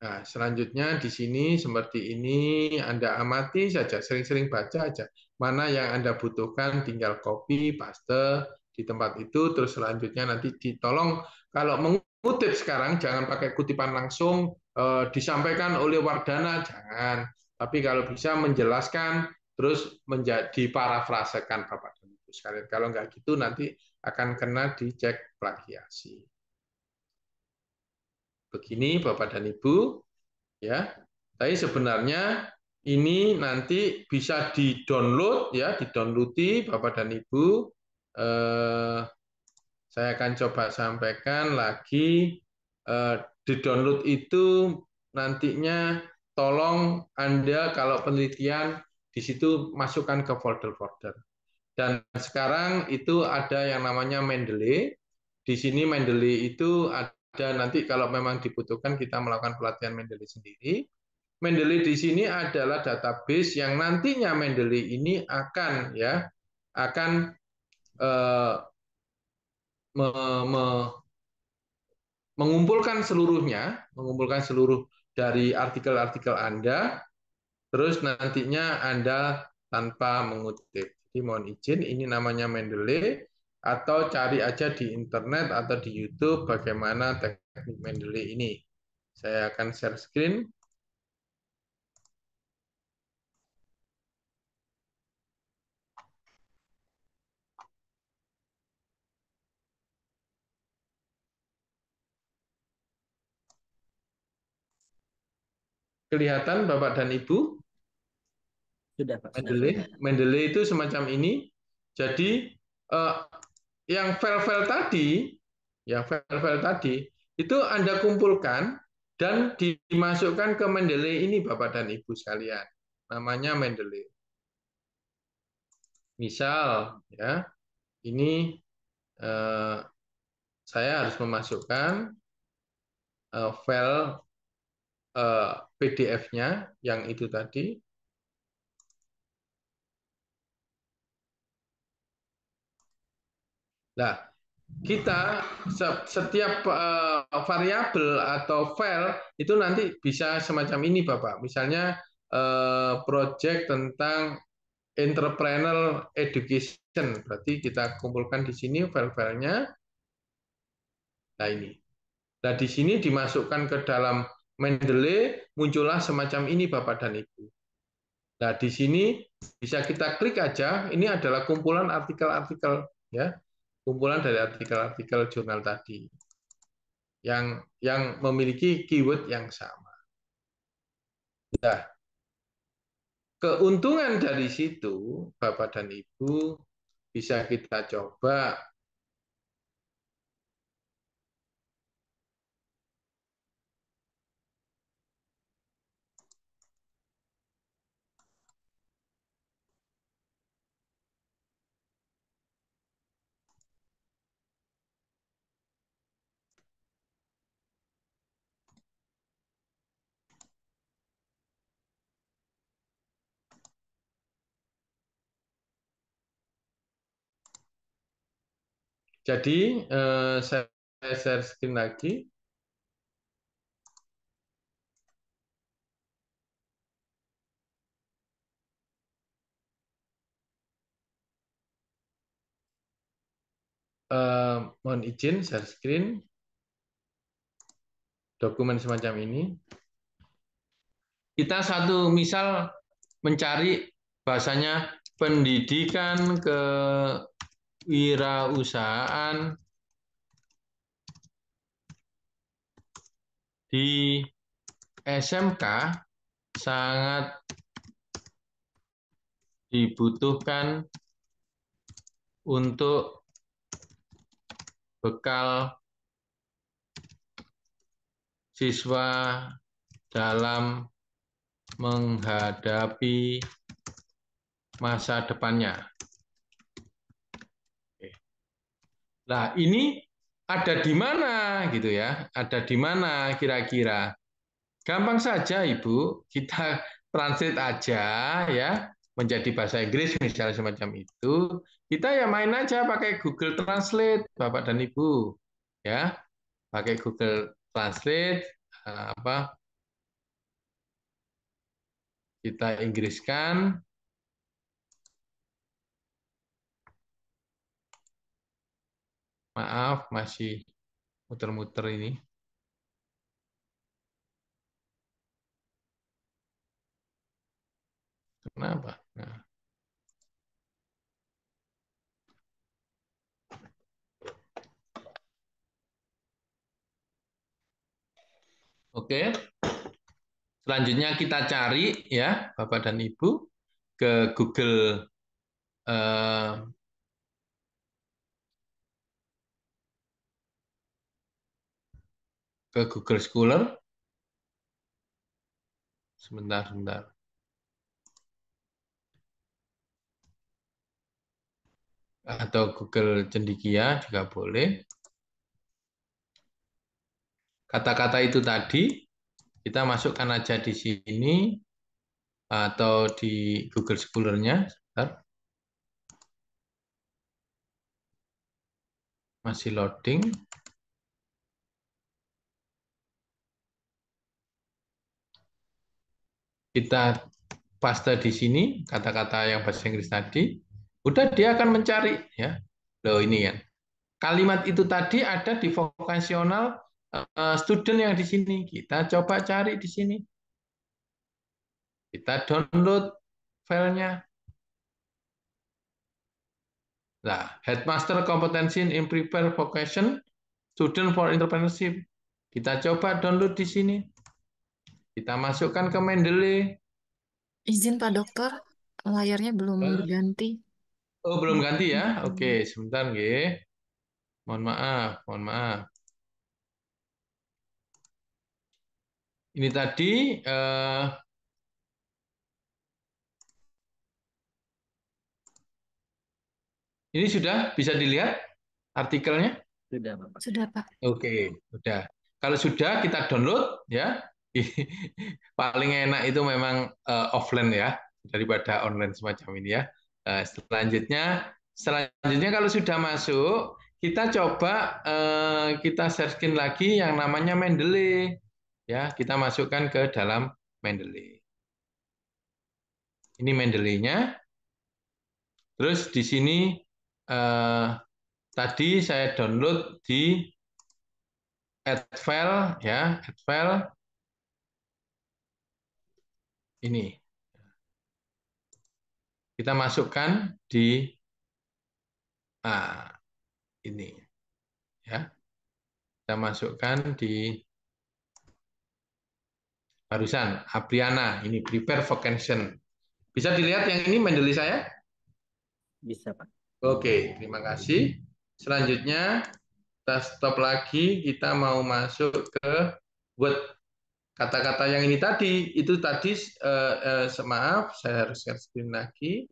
Nah, selanjutnya di sini seperti ini Anda amati saja, sering-sering baca aja. Mana yang Anda butuhkan tinggal copy, paste di tempat itu, terus selanjutnya nanti ditolong kalau mengutip sekarang jangan pakai kutipan langsung disampaikan oleh Wardana, jangan. Tapi kalau bisa menjelaskan terus menjadi parafrasekan Bapak dan Ibu sekalian. Kalau nggak gitu nanti akan kena dicek plagiasi. Begini Bapak dan Ibu, ya. Tapi sebenarnya ini nanti bisa di-download ya, di-downloadi Bapak dan Ibu. Saya akan coba sampaikan lagi. Di-download itu nantinya tolong Anda kalau penelitian di situ masukkan ke folder-folder. Dan sekarang itu ada yang namanya Mendeley. Di sini Mendeley itu ada nanti kalau memang dibutuhkan kita melakukan pelatihan Mendeley sendiri. Mendeley di sini adalah database yang nantinya Mendeley ini akan mengumpulkan mengumpulkan seluruh dari artikel-artikel Anda, terus nantinya Anda tanpa mengutip. Jadi mohon izin, ini namanya Mendeley, atau cari aja di internet atau di YouTube bagaimana teknik Mendeley ini. Saya akan share screen. Kelihatan Bapak dan Ibu? Sudah, Pak. Mendeley itu semacam ini. Jadi yang file-file tadi itu Anda kumpulkan dan dimasukkan ke Mendeley ini Bapak dan Ibu sekalian. Namanya Mendeley. Misal ya, ini saya harus memasukkan file PDF-nya yang itu tadi. Nah, kita setiap variabel atau file itu nanti bisa semacam ini Bapak. Misalnya project tentang entrepreneur education, berarti kita kumpulkan di sini file-filenya. Nah ini. Nah di sini dimasukkan ke dalam Mendeley, muncullah semacam ini Bapak dan Ibu. Nah di sini bisa kita klik aja. Ini adalah kumpulan artikel-artikel ya. Kumpulan dari artikel-artikel jurnal tadi yang memiliki keyword yang sama. Nah, keuntungan dari situ, Bapak dan Ibu, bisa kita coba jadi saya share screen lagi. Mohon izin share screen dokumen semacam ini. Kita satu misal mencari bahasanya pendidikan kewirausahaan di SMK sangat dibutuhkan untuk bekal siswa dalam menghadapi masa depannya. Nah, ini ada di mana gitu ya? Ada di mana kira-kira? Gampang saja Ibu, kita translate aja ya menjadi bahasa Inggris misalnya semacam itu. Kita ya main aja pakai Google Translate Bapak dan Ibu. Ya. Pakai Google Translate kita Inggriskan. Maaf, masih muter-muter ini. Kenapa? Nah. Oke. Selanjutnya kita cari ya, Bapak dan Ibu, ke Google Scholar. Sebentar. Atau Google Cendekia juga boleh. Kata-kata itu tadi kita masukkan aja di sini atau di Google Scholar-nya. Masih loading. Kita paste di sini kata-kata yang bahasa Inggris tadi. Udah dia akan mencari ya. Loh ini kan. Kalimat itu tadi ada di vocational student yang di sini. Kita coba cari di sini. Kita download filenya. Nah, Headmaster Competency in Prepare Vocation Student for Entrepreneurship. Kita coba download di sini. Kita masukkan ke Mendeley. Izin Pak Dokter, layarnya belum berganti. Oh, belum ganti ya? Oke, sebentar nggih. Mohon maaf. Ini tadi ini sudah bisa dilihat artikelnya? Sudah, Bapak. Sudah, Pak. Oke, sudah. Kalau sudah kita download ya. Paling enak itu memang offline ya daripada online semacam ini ya. Selanjutnya kalau sudah masuk, kita coba kita searching lagi yang namanya Mendeley. Ya, kita masukkan ke dalam Mendeley. Ini Mendeley-nya. Terus di sini tadi saya download di add file ya, add file ini. Kita masukkan di ini ya. Kita masukkan di barusan Apriana ini prepare vocation. Bisa dilihat yang ini Mendeley saya? Bisa, Pak. Oke, terima kasih. Selanjutnya kita stop lagi, kita mau masuk ke buat kata-kata yang ini tadi. Itu tadi maaf, saya harus share screen lagi.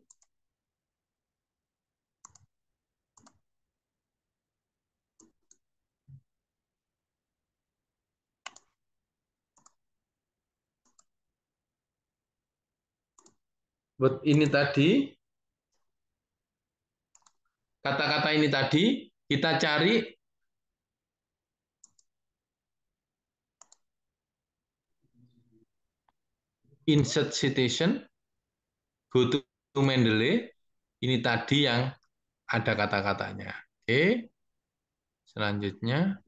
Buat ini tadi, kata-kata ini tadi, kita cari insert citation, go to Mendeley, ini tadi yang ada kata-katanya. Oke, selanjutnya.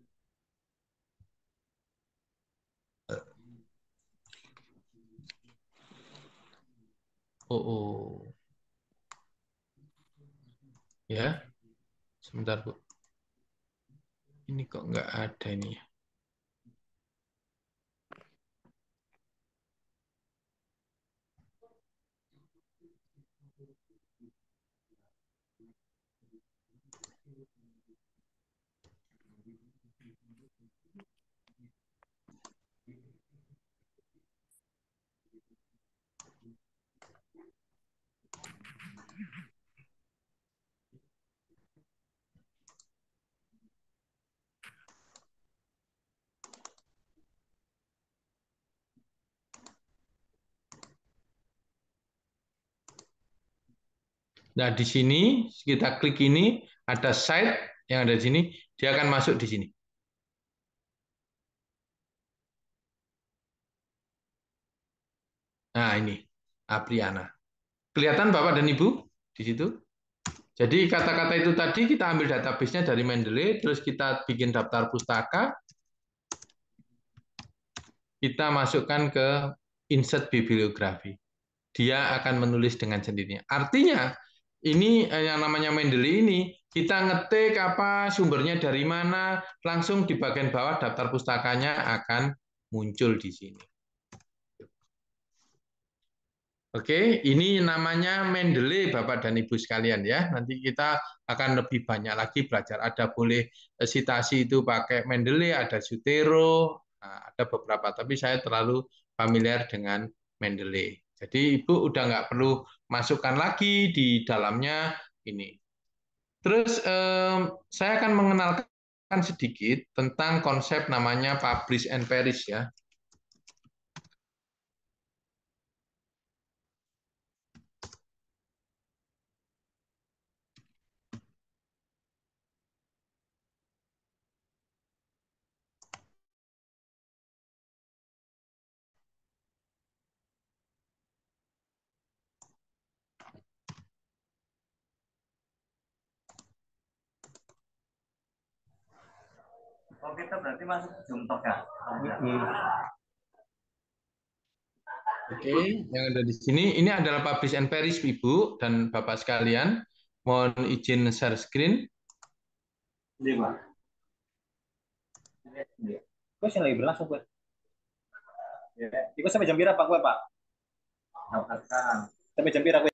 Oh. Ya, sebentar Bu. Ini kok nggak ada ini ya. Nah, di sini kita klik ini ada site yang ada di sini, dia akan masuk di sini. Nah, ini Apriana. Kelihatan Bapak dan Ibu di situ? Jadi kata-kata itu tadi kita ambil database-nya dari Mendeley, terus kita bikin daftar pustaka, kita masukkan ke insert bibliografi. Dia akan menulis dengan sendirinya. Artinya, ini yang namanya Mendeley ini, kita ngetik apa sumbernya dari mana, langsung di bagian bawah daftar pustakanya akan muncul di sini. Oke, ini namanya Mendeley Bapak dan Ibu sekalian ya. Nanti kita akan lebih banyak lagi belajar. Ada boleh sitasi itu pakai Mendeley, ada Sutero, nah, ada beberapa. Tapi saya terlalu familiar dengan Mendeley. Jadi Ibu udah nggak perlu masukkan lagi di dalamnya ini. Terus saya akan mengenalkan sedikit tentang konsep namanya publish and perish ya. Oh, kita berarti masuk Zoom talk ya? Oke, yang ada di sini ini adalah publish and perish Ibu dan Bapak sekalian. Mohon izin share screen. Iya, Pak. Gue sih lagi berlangsung, gue. Ya, itu sampai jam berapa, gue, Pak? Sampai jam berapa, gue?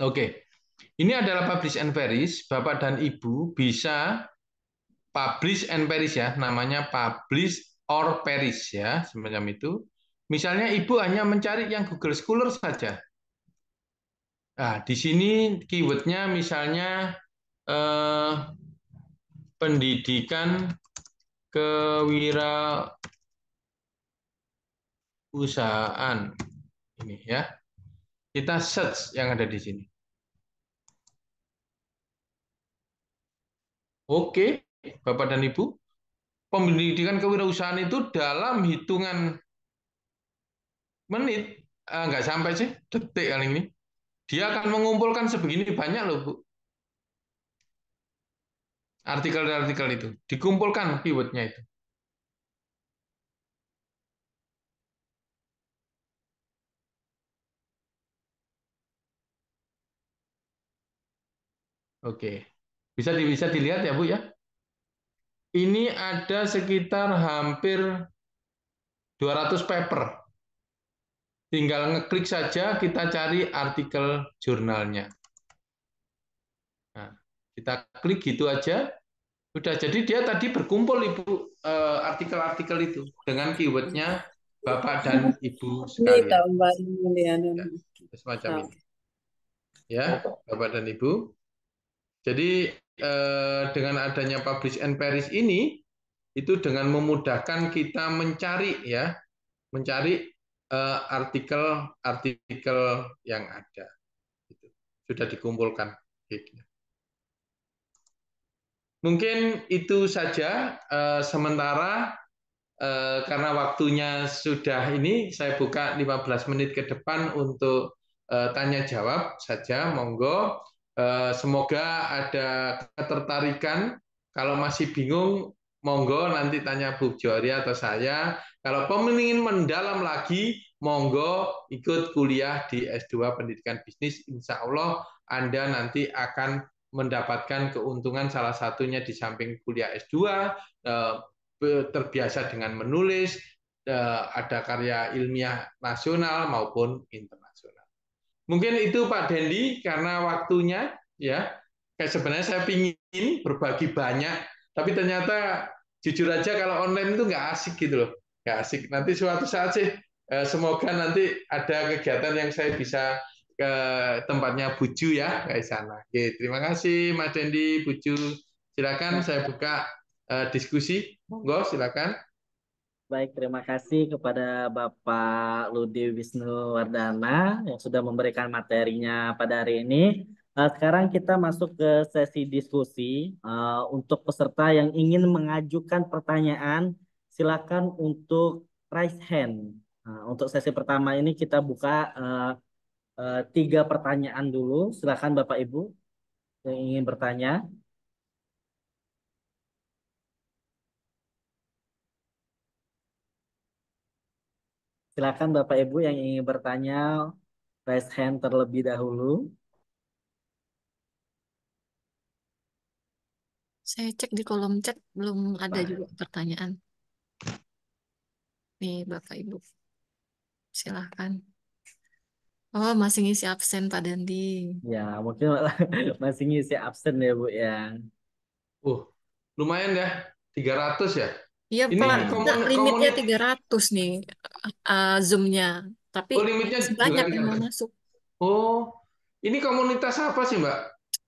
Oke, ini adalah publish and perish. Bapak dan Ibu bisa publish and perish ya, namanya publish or perish ya, semacam itu. Misalnya Ibu hanya mencari yang Google Scholar saja. Nah, di sini keywordnya misalnya pendidikan kewirausahaan ini ya. Kita search yang ada di sini. Oke, Bapak dan Ibu, pendidikan kewirausahaan itu dalam hitungan menit, nggak sampai sih, detik kali ini, dia akan mengumpulkan sebegini banyak loh, Bu. Artikel-artikel itu, dikumpulkan keywordnya itu. Oke, bisa dilihat ya Bu ya. Ini ada sekitar hampir 200 paper. Tinggal ngeklik saja, kita cari artikel jurnalnya. Nah, kita klik gitu aja. Udah, jadi dia tadi berkumpul Ibu artikel-artikel itu dengan keywordnya Bapak dan Ibu sekalian. Ya, semacam ini. Ya, Bapak dan Ibu. Jadi dengan adanya publish and perish ini, itu dengan memudahkan kita mencari ya, mencari artikel-artikel yang ada. Sudah dikumpulkan. Mungkin itu saja sementara karena waktunya sudah ini, saya buka 15 menit ke depan untuk tanya jawab saja, monggo. Semoga ada ketertarikan. Kalau masih bingung, monggo nanti tanya Bu Joria atau saya. Kalau ingin mendalam lagi, monggo ikut kuliah di S2 Pendidikan Bisnis. Insya Allah Anda nanti akan mendapatkan keuntungan, salah satunya di samping kuliah S2, terbiasa dengan menulis, ada karya ilmiah nasional maupun internasional. Mungkin itu Pak Dendi, karena waktunya ya. Kayak sebenarnya saya pingin berbagi banyak, tapi ternyata jujur aja kalau online itu nggak asik gitu loh, nggak asik. Nanti suatu saat sih semoga nanti ada kegiatan yang saya bisa ke tempatnya Buju ya, kayak sana. Oke, terima kasih Mas Dendi, Buju. Silakan saya buka diskusi. Monggo, silakan. Baik, terima kasih kepada Bapak Ludi Wisnuwardana yang sudah memberikan materinya pada hari ini. Sekarang kita masuk ke sesi diskusi. Untuk peserta yang ingin mengajukan pertanyaan, silakan untuk raise hand. Untuk sesi pertama ini kita buka 3 pertanyaan dulu. Silakan Bapak Ibu yang ingin bertanya. Silakan Bapak Ibu yang ingin bertanya, raise hand terlebih dahulu. Saya cek di kolom chat belum ada Nah, juga pertanyaan. Nih Bapak Ibu, silahkan. Oh, masih ngisi absen Pak Dandi. Ya, mungkin masih ngisi absen ya Bu ya. Lumayan ya, 300 ya. Iya Ini Pak, kita limitnya komunitas, 300 nih Zoom-nya. Tapi limitnya masih juga banyak yang mau masuk. Oh, ini komunitas apa sih, Mbak?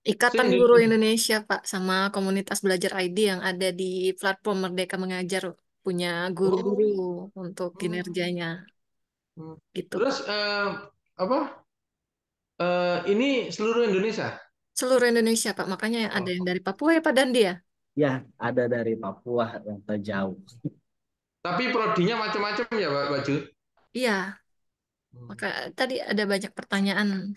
Ikatan Saya Guru Indonesia Pak, sama komunitas Belajar ID yang ada di platform Merdeka Mengajar, punya guru-guru untuk kinerjanya. Gitu Terus Pak. apa? Ini seluruh Indonesia. Seluruh Indonesia Pak, makanya ada yang dari Papua ya Pak Dandi ya? Ya, ada dari Papua yang terjauh. Tapi prodinya macam-macam ya, Pak Baju. Iya, maka tadi ada banyak pertanyaan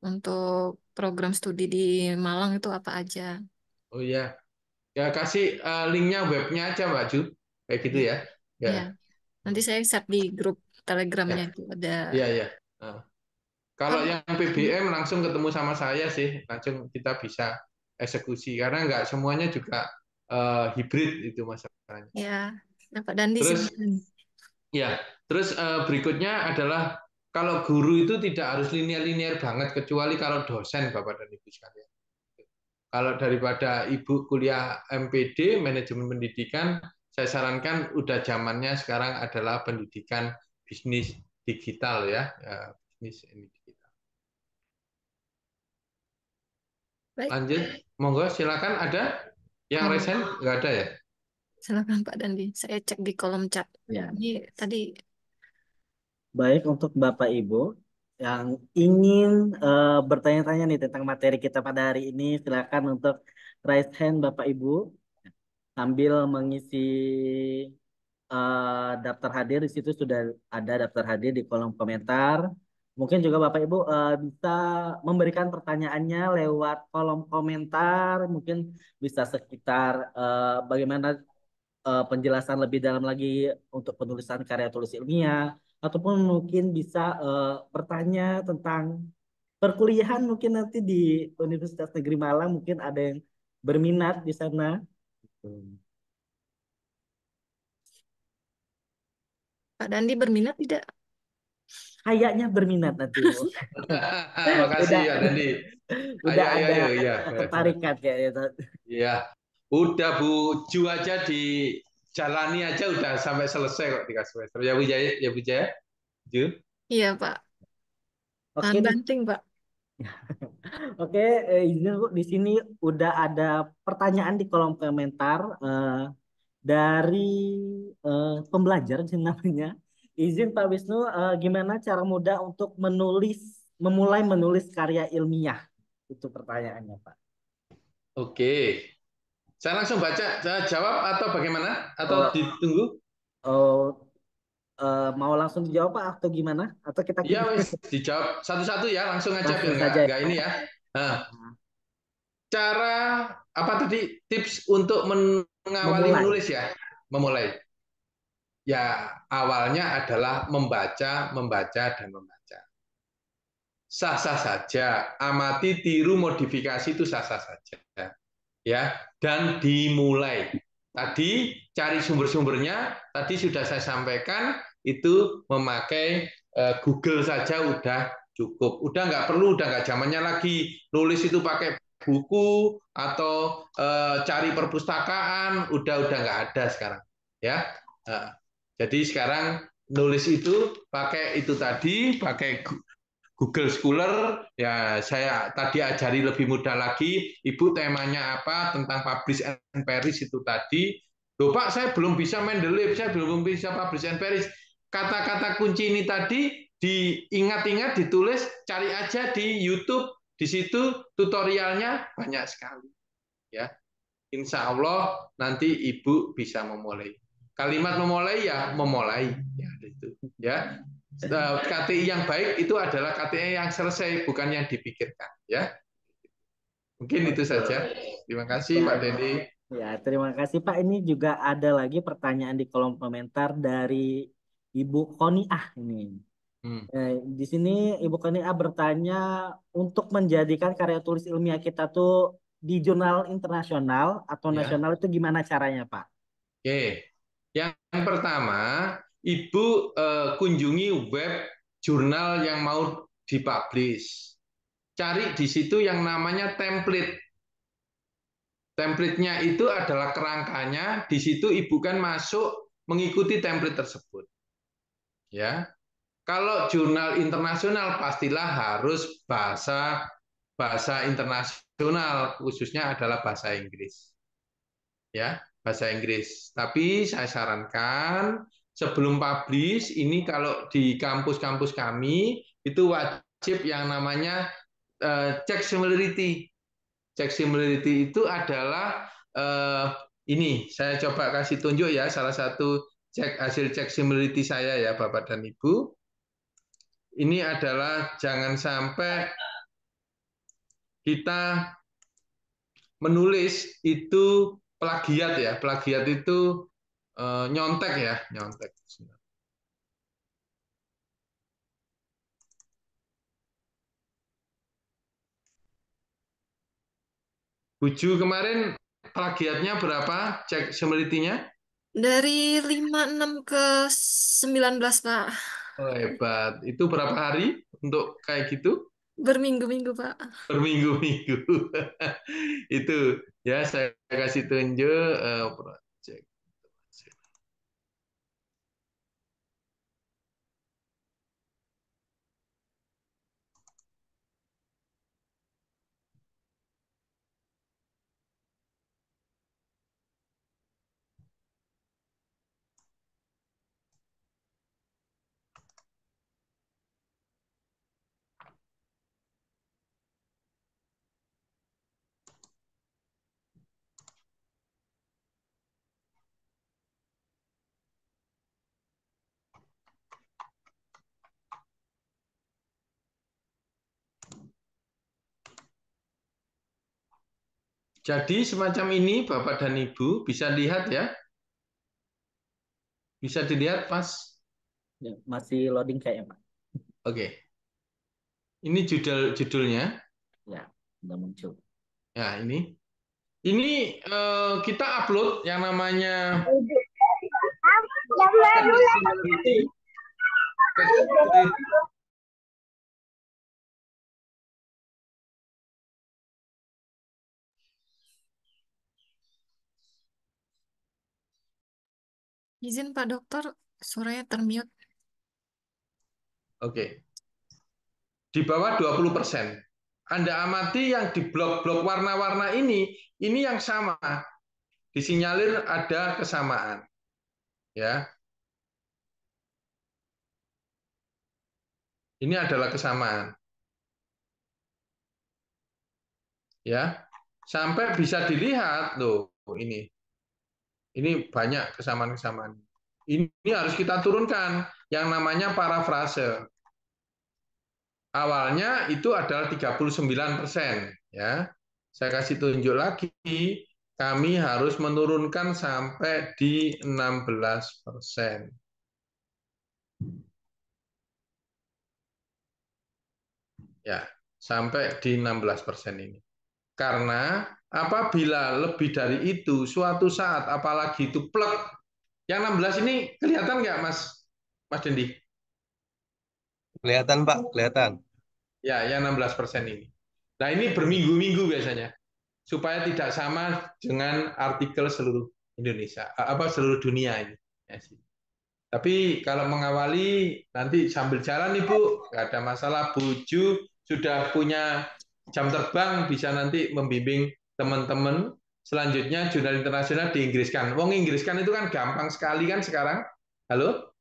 untuk program studi di Malang itu apa aja. Oh iya. Ya kasih linknya webnya aja, Mbak Ju. Kayak gitu ya. Ya. Iya, nanti saya share di grup Telegramnya itu ada. Iya, iya. Nah, kalau Oh, yang PBM langsung ketemu sama saya sih, langsung kita bisa eksekusi karena nggak semuanya juga hibrid itu masalahnya. ya, nah, Pak Dandi Terus silakan. ya, terus berikutnya adalah kalau guru itu tidak harus linear-linear banget kecuali kalau dosen Bapak dan Ibu sekalian. Kalau daripada Ibu kuliah MPD, manajemen pendidikan, saya sarankan udah zamannya sekarang adalah pendidikan bisnis digital ya, bisnis ini digital. Baik, Lanjut, monggo silakan ada yang resen nggak ada ya? silakan Pak Dandi. Saya cek di kolom chat. Ya. Ini tadi Baik untuk Bapak Ibu yang ingin bertanya-tanya nih tentang materi kita pada hari ini, silakan untuk raise hand Bapak Ibu sambil mengisi daftar hadir. Di situ sudah ada daftar hadir di kolom komentar. Mungkin juga Bapak Ibu bisa memberikan pertanyaannya lewat kolom komentar. Mungkin bisa sekitar bagaimana penjelasan lebih dalam lagi untuk penulisan karya tulis ilmiah, ataupun mungkin bisa bertanya tentang perkuliahan mungkin nanti di Universitas Negeri Malang mungkin ada yang berminat di sana. Pak Dandi berminat tidak? Kayaknya berminat nanti Bu. Makasih ya Dandi. Udah Ayo, ada ayo, ya. ketertarikan kayaknya. Iya, udah Bu Ju aja dijalani aja udah sampai selesai kok 3 semester. Ya Bu Jaya, ya Bu Jaya. Ju. Iya Pak. Tahan Oke, banting Pak. Oke, izin Bu, di sini udah ada pertanyaan di kolom komentar dari pembelajar namanya. Izin Pak Wisnu, gimana cara mudah untuk memulai menulis karya ilmiah? Itu pertanyaannya Pak. Oke. Saya langsung baca, saya jawab atau bagaimana? Atau Oh, ditunggu? mau langsung dijawab Pak atau gimana? Atau kita Iya, wis dijawab satu-satu ya, langsung aja langsung biar saja ya nggak Pak? ini ya. Nah, cara apa tadi tips untuk mengawali Memulai. menulis ya? Memulai. Ya, awalnya adalah membaca, membaca, dan membaca. Sah-sah saja, amati, tiru, modifikasi itu sah-sah saja. Ya, dan dimulai. Tadi cari sumber-sumbernya, tadi sudah saya sampaikan, itu memakai Google saja udah cukup. Udah nggak perlu, udah nggak zamannya lagi nulis itu pakai buku atau cari perpustakaan, udah nggak ada sekarang. Ya, jadi sekarang nulis itu pakai itu tadi, pakai Google Scholar, ya saya tadi ajari lebih mudah lagi. Ibu temanya apa tentang publish and perish itu tadi. Loh Pak, saya belum bisa Mendeley, saya belum bisa publish and perish. Kata-kata kunci ini tadi diingat-ingat, ditulis, cari aja di YouTube. Di situ tutorialnya banyak sekali. Ya, Insya Allah nanti Ibu bisa memulai. Kalimat memulai ya memulai, ya itu. Ya, KTI yang baik itu adalah KTI yang selesai, bukan yang dipikirkan. Ya, mungkin itu saja. Terima kasih Pak Dendi. Ya, terima kasih Pak. Ini juga ada lagi pertanyaan di kolom komentar dari Ibu Koniah ini. Di sini Ibu Koniah bertanya untuk menjadikan karya tulis ilmiah kita tuh di jurnal internasional atau Ya. nasional itu gimana caranya, Pak? Oke. Yang pertama, Ibu kunjungi web jurnal yang mau dipublish. Cari di situ yang namanya template. Template-nya itu adalah kerangkanya, di situ Ibu kan masuk mengikuti template tersebut. Ya. Kalau jurnal internasional pastilah harus bahasa internasional, khususnya adalah bahasa Inggris. Ya, bahasa Inggris. Tapi saya sarankan sebelum publish ini kalau di kampus-kampus kami itu wajib yang namanya cek similarity. Cek similarity itu adalah ini saya coba kasih tunjuk ya, salah satu hasil cek similarity saya ya Bapak dan Ibu. Ini adalah jangan sampai kita menulis itu plagiat ya. Plagiat itu nyontek ya, nyontek. Buju kemarin plagiatnya berapa? Cek similarity-nya? Dari 56 ke 19, Pak. Oh, hebat. Itu berapa hari untuk kayak gitu? Berminggu-minggu, Pak. Berminggu-minggu. Itu ya saya kasih tunjuk project. Jadi semacam ini Bapak dan Ibu bisa lihat ya. Bisa dilihat Mas? Ya, masih loading kayaknya, Pak. Oke. Ini judulnya. Ya, sudah muncul. Ya, ini. Ini kita upload yang namanya Izin Pak Dokter, suaranya termute. Oke. Di bawah 20%. Anda amati yang di blok-blok warna-warna ini yang sama. Disinyalir ada kesamaan. Ya. Ini adalah kesamaan. Ya. Sampai bisa dilihat loh ini. Ini banyak kesamaan-kesamaan. Ini harus kita turunkan yang namanya parafrase. Awalnya itu adalah 39%, ya. Saya kasih tunjuk lagi, kami harus menurunkan sampai di 16%. Ya, sampai di 16% ini. Karena apabila lebih dari itu, suatu saat apalagi itu plek, yang 16 ini kelihatan nggak, Mas Dendi? Kelihatan, Pak, kelihatan. Ya, yang 16% ini. Nah, ini berminggu-minggu biasanya. Supaya tidak sama dengan artikel seluruh Indonesia, seluruh dunia ini. Ya, sih. Tapi kalau mengawali, nanti sambil jalan Ibu, nggak ada masalah. Buju sudah punya jam terbang, bisa nanti membimbing teman-teman. Selanjutnya jurnal internasional diinggriskan. Wong Inggriskan itu kan gampang sekali kan sekarang. Halo?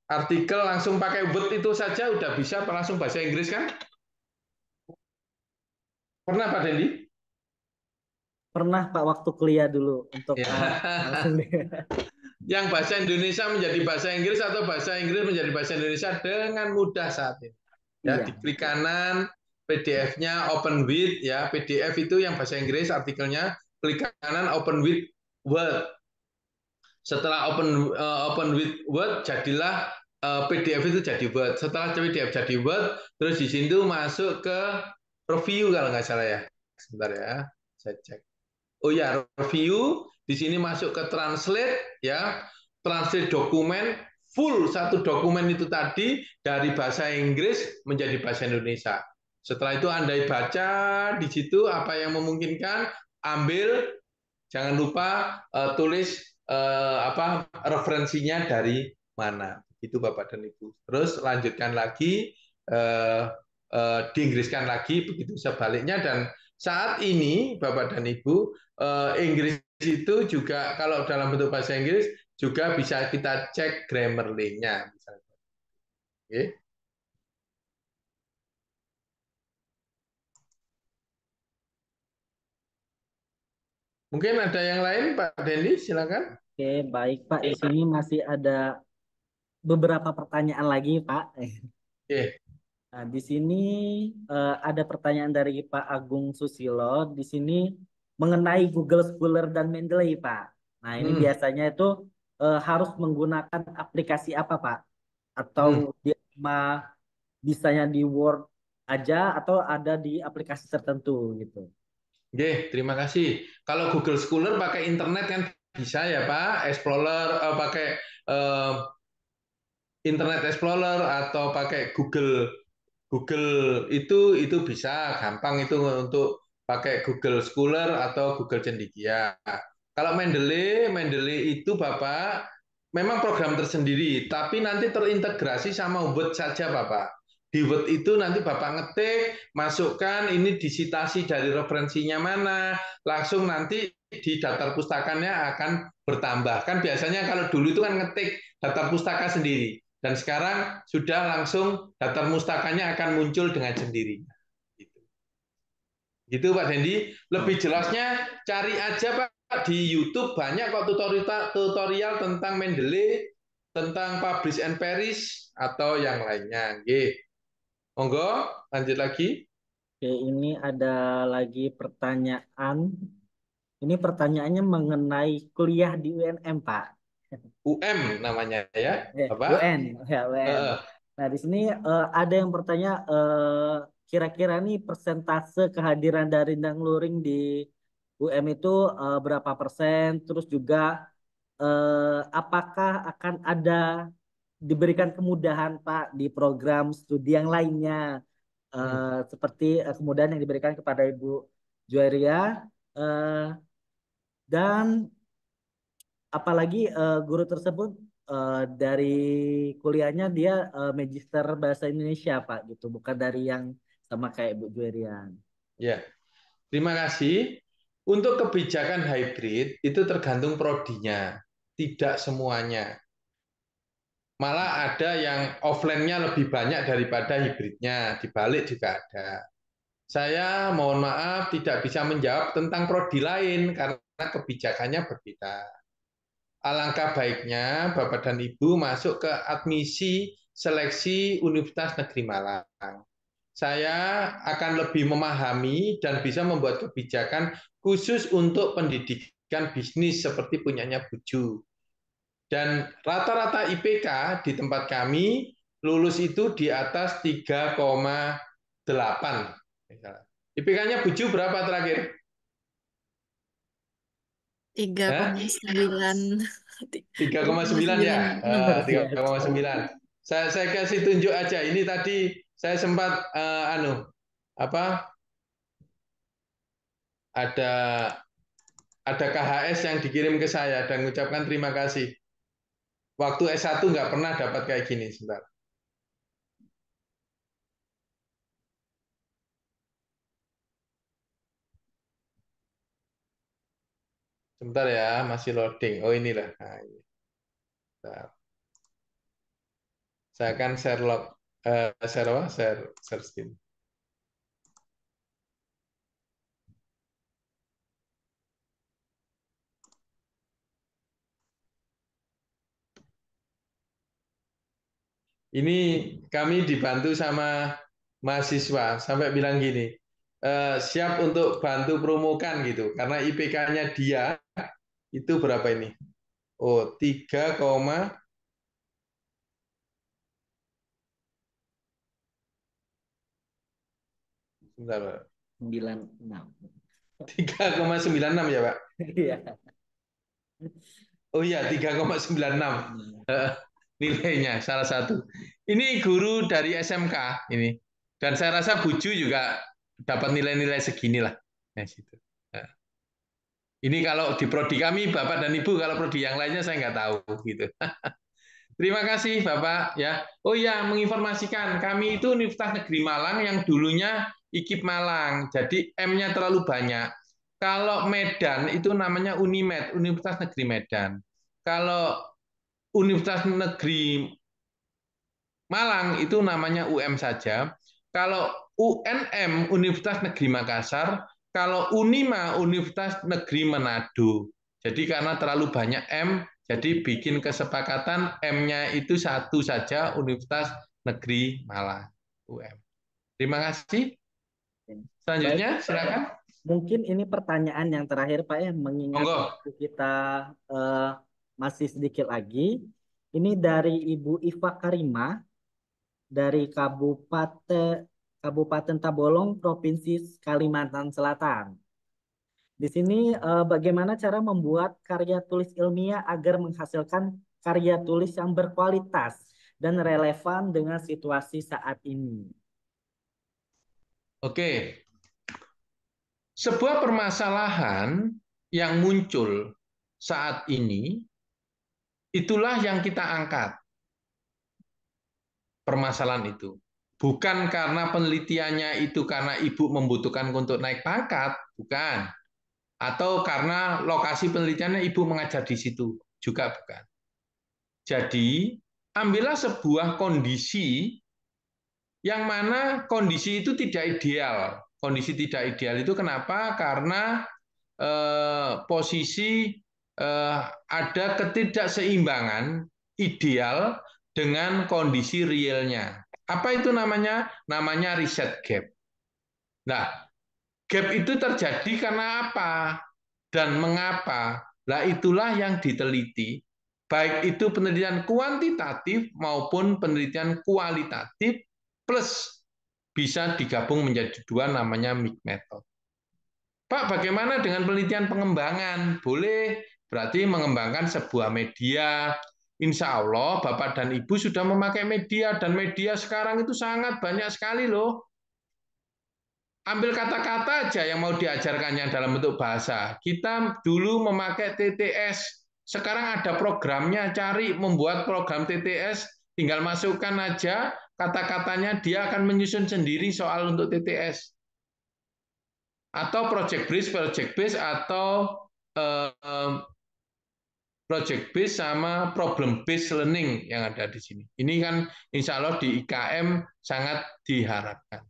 Artikel langsung pakai Word itu saja udah bisa langsung bahasa Inggris kan? Pernah Pak Dendi? Pernah Pak waktu kuliah dulu untuk yang bahasa Indonesia menjadi bahasa Inggris atau bahasa Inggris menjadi bahasa Indonesia dengan mudah saat ini. Ya, di klik kanan PDF-nya open with ya, PDF itu yang bahasa Inggris artikelnya, klik kanan open with Word. Setelah open with Word jadilah PDF itu jadi Word. Setelah PDF jadi Word, terus di sini tuh masuk ke review kalau nggak salah ya. Sebentar ya. Saya cek. Oh ya, review di sini masuk ke translate ya. Translate dokumen full satu dokumen itu tadi dari bahasa Inggris menjadi bahasa Indonesia. Setelah itu Anda baca di situ apa yang memungkinkan, ambil, jangan lupa tulis apa referensinya dari mana. Itu Bapak dan Ibu. Terus lanjutkan lagi, diinggriskan lagi, begitu sebaliknya. Dan saat ini Bapak dan Ibu, Inggris itu juga kalau dalam bentuk bahasa Inggris juga bisa kita cek Grammarly-nya. Oke. Mungkin ada yang lain, Pak Dendi, silakan. Oke, baik Pak. Di sini masih ada beberapa pertanyaan lagi, Pak. Oke. Nah, di sini ada pertanyaan dari Pak Agung Susilo. Di sini mengenai Google Scholar dan Mendeley, Pak. Nah, ini biasanya itu harus menggunakan aplikasi apa, Pak? Atau dia cuma bisanya di Word aja atau ada di aplikasi tertentu gitu? Oke, terima kasih. Kalau Google Scholar pakai internet kan bisa ya Pak, Explorer, pakai eh, Internet Explorer atau pakai Google itu bisa gampang itu untuk pakai Google Scholar atau Google Cendekia. Kalau Mendeley itu Bapak memang program tersendiri, tapi nanti terintegrasi sama Word saja Bapak. Di Word itu nanti Bapak ngetik, masukkan ini disitasi dari referensinya mana, langsung nanti di daftar pustakanya akan bertambah. Kan biasanya kalau dulu itu kan ngetik daftar pustaka sendiri. Dan sekarang sudah langsung daftar mustakanya akan muncul dengan sendirinya. Gitu Pak Dendi. Lebih jelasnya cari aja Pak di YouTube, banyak kok tutorial tentang Mendeley, tentang Publish and Perish atau yang lainnya. Oke. Monggo, lanjut lagi. Oke, ini ada lagi pertanyaan. Ini pertanyaannya mengenai kuliah di UNM, Pak. UM namanya ya, Bapak. UN, ya UN. Nah, di sini ada yang bertanya kira-kira nih persentase kehadiran dari dan luring di UM itu berapa persen? Terus juga apakah akan ada diberikan kemudahan Pak di program studi yang lainnya seperti kemudahan yang diberikan kepada Ibu Juwaria dan apalagi guru tersebut dari kuliahnya dia magister bahasa Indonesia Pak gitu, bukan dari yang sama kayak Bu Juerian. Ya, terima kasih. Untuk kebijakan hybrid itu tergantung prodinya, tidak semuanya. Malah ada yang offline-nya lebih banyak daripada hibridnya, dibalik juga ada. Saya mohon maaf tidak bisa menjawab tentang prodi lain karena kebijakannya berbeda. Alangkah baiknya Bapak dan Ibu masuk ke admisi seleksi Universitas Negeri Malang. Saya akan lebih memahami dan bisa membuat kebijakan khusus untuk pendidikan bisnis seperti punyanya Buju. Dan rata-rata IPK di tempat kami lulus itu di atas 3,8. IPK-nya Buju berapa terakhir? 3,9. 3,9 ya. 3,9. Saya kasih tunjuk aja. Ini tadi saya sempat ada KHS yang dikirim ke saya dan mengucapkan terima kasih. Waktu S1 nggak pernah dapat kayak gini, sebentar. Sebentar ya, masih loading. Oh inilah. Nah, ini. Saya akan share screen. Ini kami dibantu sama mahasiswa sampai bilang gini, siap untuk bantu promokan gitu, karena IPK-nya dia itu berapa ini? Oh, 3, sebentar. 96. 3,96 ya, Pak? Iya. Oh iya, 3,96 nilainya salah satu. Ini guru dari SMK ini. Dan saya rasa Buju juga dapat nilai-nilai segini lah. Nah, situ. Nah, ini kalau di prodi kami, Bapak dan Ibu, kalau prodi yang lainnya saya nggak tahu gitu. Terima kasih Bapak ya. Oh ya, menginformasikan kami itu Universitas Negeri Malang yang dulunya IKIP Malang. Jadi M-nya terlalu banyak. Kalau Medan itu namanya Unimed, Universitas Negeri Medan. Kalau Universitas Negeri Malang itu namanya UM saja. Kalau UNM Universitas Negeri Makassar, kalau Unima Universitas Negeri Manado. Jadi karena terlalu banyak M, jadi bikin kesepakatan M-nya itu satu saja Universitas Negeri Malang, UM. Terima kasih. Selanjutnya, silakan. Mungkin ini pertanyaan yang terakhir Pak ya, mengingat Monggo. waktu kita masih sedikit lagi. Ini dari Ibu Iva Karima dari Kabupaten Tabolong, Provinsi Kalimantan Selatan. Di sini bagaimana cara membuat karya tulis ilmiah agar menghasilkan karya tulis yang berkualitas dan relevan dengan situasi saat ini. Oke. Sebuah permasalahan yang muncul saat ini, itulah yang kita angkat. Permasalahan itu. Bukan karena penelitiannya itu karena ibu membutuhkan untuk naik pangkat, bukan. Atau karena lokasi penelitiannya ibu mengajar di situ, juga bukan. Jadi, ambillah sebuah kondisi yang mana kondisi itu tidak ideal. Kondisi tidak ideal itu kenapa? Karena posisi ada ketidakseimbangan ideal dengan kondisi realnya. Apa itu namanya? Namanya riset gap. Nah, gap itu terjadi karena apa? Dan mengapa? Nah, itulah yang diteliti. Baik itu penelitian kuantitatif maupun penelitian kualitatif plus bisa digabung menjadi dua namanya MIG method. Pak, bagaimana dengan penelitian pengembangan? Boleh, berarti mengembangkan sebuah media. Insya Allah Bapak dan Ibu sudah memakai media, dan media sekarang itu sangat banyak sekali loh. Ambil kata-kata aja yang mau diajarkannya dalam bentuk bahasa. Kita dulu memakai TTS, sekarang ada programnya, cari membuat program TTS, tinggal masukkan aja kata-katanya, dia akan menyusun sendiri soal untuk TTS. Atau project based atau project based sama problem based learning yang ada di sini. Ini kan insya Allah di IKM sangat diharapkan.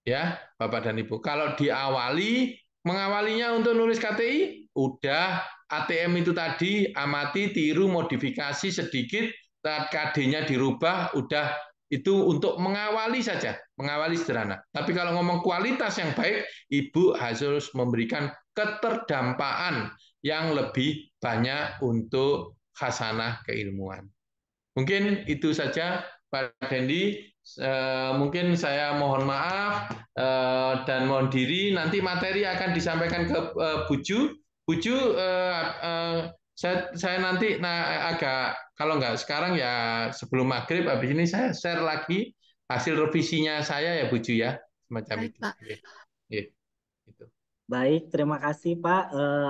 Ya, Bapak dan Ibu. Kalau diawali, mengawalinya untuk nulis KTI, udah ATM itu tadi, amati, tiru, modifikasi sedikit, KD-nya dirubah, udah itu untuk mengawali saja, mengawali sederhana. Tapi kalau ngomong kualitas yang baik, Ibu harus memberikan keterdampaan yang lebih banyak untuk khasanah keilmuan. Mungkin itu saja Pak Dendi. Mungkin saya mohon maaf dan mohon diri. Nanti materi akan disampaikan ke Buju. Buju, saya nanti agak, kalau nggak sekarang ya sebelum maghrib, habis ini saya share lagi hasil revisinya saya ya Buju ya, semacam Baik, itu. Pak. Gitu. Baik, terima kasih Pak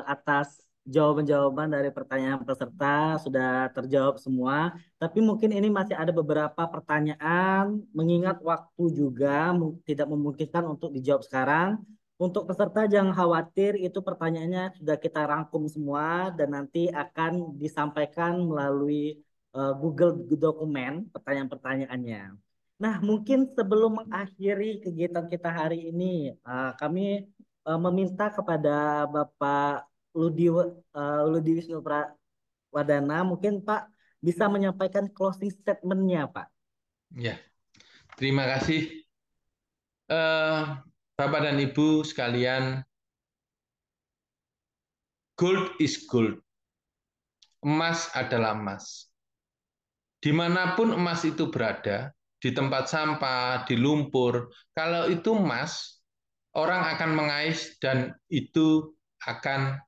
atas jawaban-jawaban dari pertanyaan peserta, sudah terjawab semua. Tapi mungkin ini masih ada beberapa pertanyaan, mengingat waktu juga tidak memungkinkan untuk dijawab sekarang. Untuk peserta jangan khawatir, itu pertanyaannya sudah kita rangkum semua dan nanti akan disampaikan melalui Google Dokumen pertanyaan-pertanyaannya. Nah, mungkin sebelum mengakhiri kegiatan kita hari ini, kami meminta kepada Bapak Ludi Wisnu Prawadana, mungkin Pak bisa menyampaikan closing statement-nya, Pak. Ya, terima kasih. Bapak dan Ibu sekalian, gold is gold. Emas adalah emas. Dimanapun emas itu berada, di tempat sampah, di lumpur, kalau itu emas, orang akan mengais dan itu akan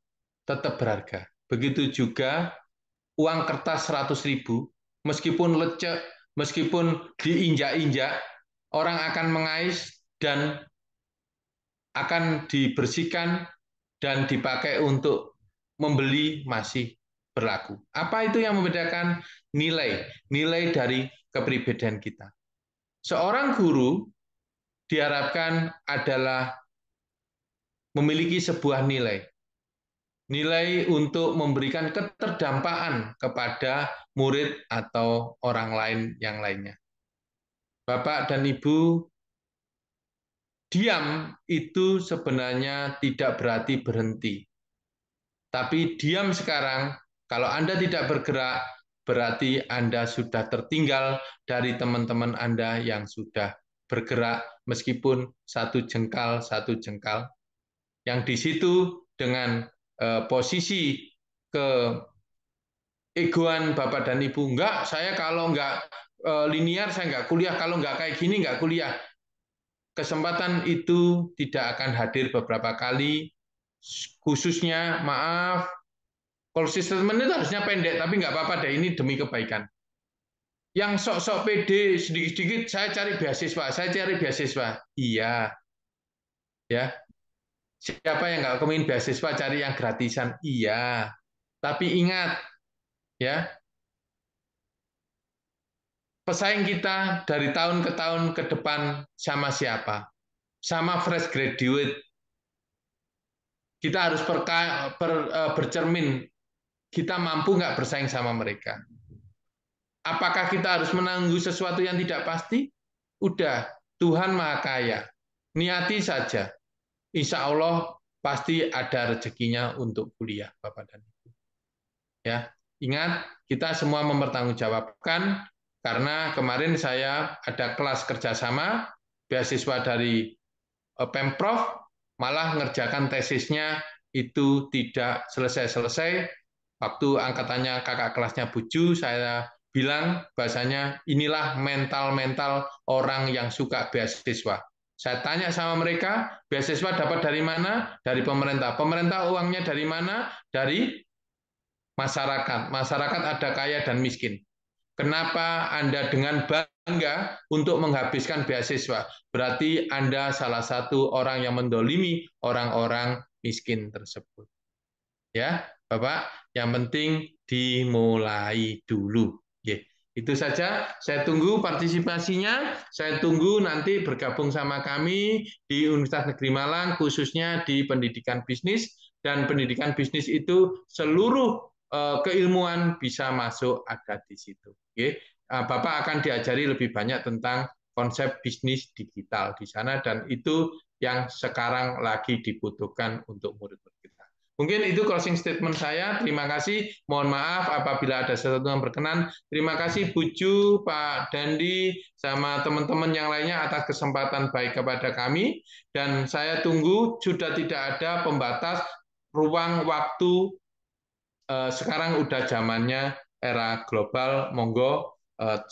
tetap berharga. Begitu juga uang kertas 100.000, meskipun lecek, meskipun diinjak-injak, orang akan mengais dan akan dibersihkan dan dipakai untuk membeli masih berlaku. Apa itu yang membedakan? Nilai dari kepribadian kita. Seorang guru diharapkan adalah memiliki sebuah nilai untuk memberikan keterdampaan kepada murid atau orang lain yang lainnya. Bapak dan Ibu, diam itu sebenarnya tidak berarti berhenti. Tapi diam sekarang, kalau Anda tidak bergerak, berarti Anda sudah tertinggal dari teman-teman Anda yang sudah bergerak meskipun satu jengkal, yang di situ dengan posisi keegoan Bapak dan Ibu, enggak, saya kalau enggak linear saya enggak kuliah, kalau enggak kayak gini enggak kuliah. Kesempatan itu tidak akan hadir beberapa kali, khususnya maaf, policy statement itu harusnya pendek, tapi nggak apa-apa deh, ini demi kebaikan. Yang sok-sok pede sedikit-sedikit saya cari beasiswa. Iya, ya. Siapa yang nggak kepingin beasiswa cari yang gratisan? Iya. Tapi ingat, ya, pesaing kita dari tahun ke tahun ke depan sama siapa? Sama fresh graduate. Kita harus bercermin, kita mampu nggak bersaing sama mereka. Apakah kita harus menanggung sesuatu yang tidak pasti? Udah, Tuhan Maha Kaya. Niati saja. Insya Allah pasti ada rezekinya untuk kuliah, Bapak dan Ibu. Ya, ingat, kita semua mempertanggungjawabkan, karena kemarin saya ada kelas kerjasama, beasiswa dari Pemprov, malah ngerjakan tesisnya itu tidak selesai-selesai. Waktu angkatannya kakak kelasnya Buju, saya bilang bahasanya inilah mental-mental orang yang suka beasiswa. Saya tanya sama mereka, beasiswa dapat dari mana? Dari pemerintah. Pemerintah uangnya dari mana? Dari masyarakat. Masyarakat ada kaya dan miskin. Kenapa Anda dengan bangga untuk menghabiskan beasiswa? Berarti Anda salah satu orang yang mendolimi orang-orang miskin tersebut. Ya, Bapak, yang penting dimulai dulu. Itu saja, saya tunggu partisipasinya, saya tunggu nanti bergabung sama kami di Universitas Negeri Malang, khususnya di pendidikan bisnis, dan pendidikan bisnis itu seluruh keilmuan bisa masuk ada di situ. Bapak akan diajari lebih banyak tentang konsep bisnis digital di sana, dan itu yang sekarang lagi dibutuhkan untuk murid-murid kita. Mungkin itu closing statement saya. Terima kasih. Mohon maaf apabila ada sesuatu yang berkenan. Terima kasih Buju, Pak Dandi, sama teman-teman yang lainnya atas kesempatan baik kepada kami. Dan saya tunggu, sudah tidak ada pembatas ruang waktu. Sekarang udah zamannya era global. Monggo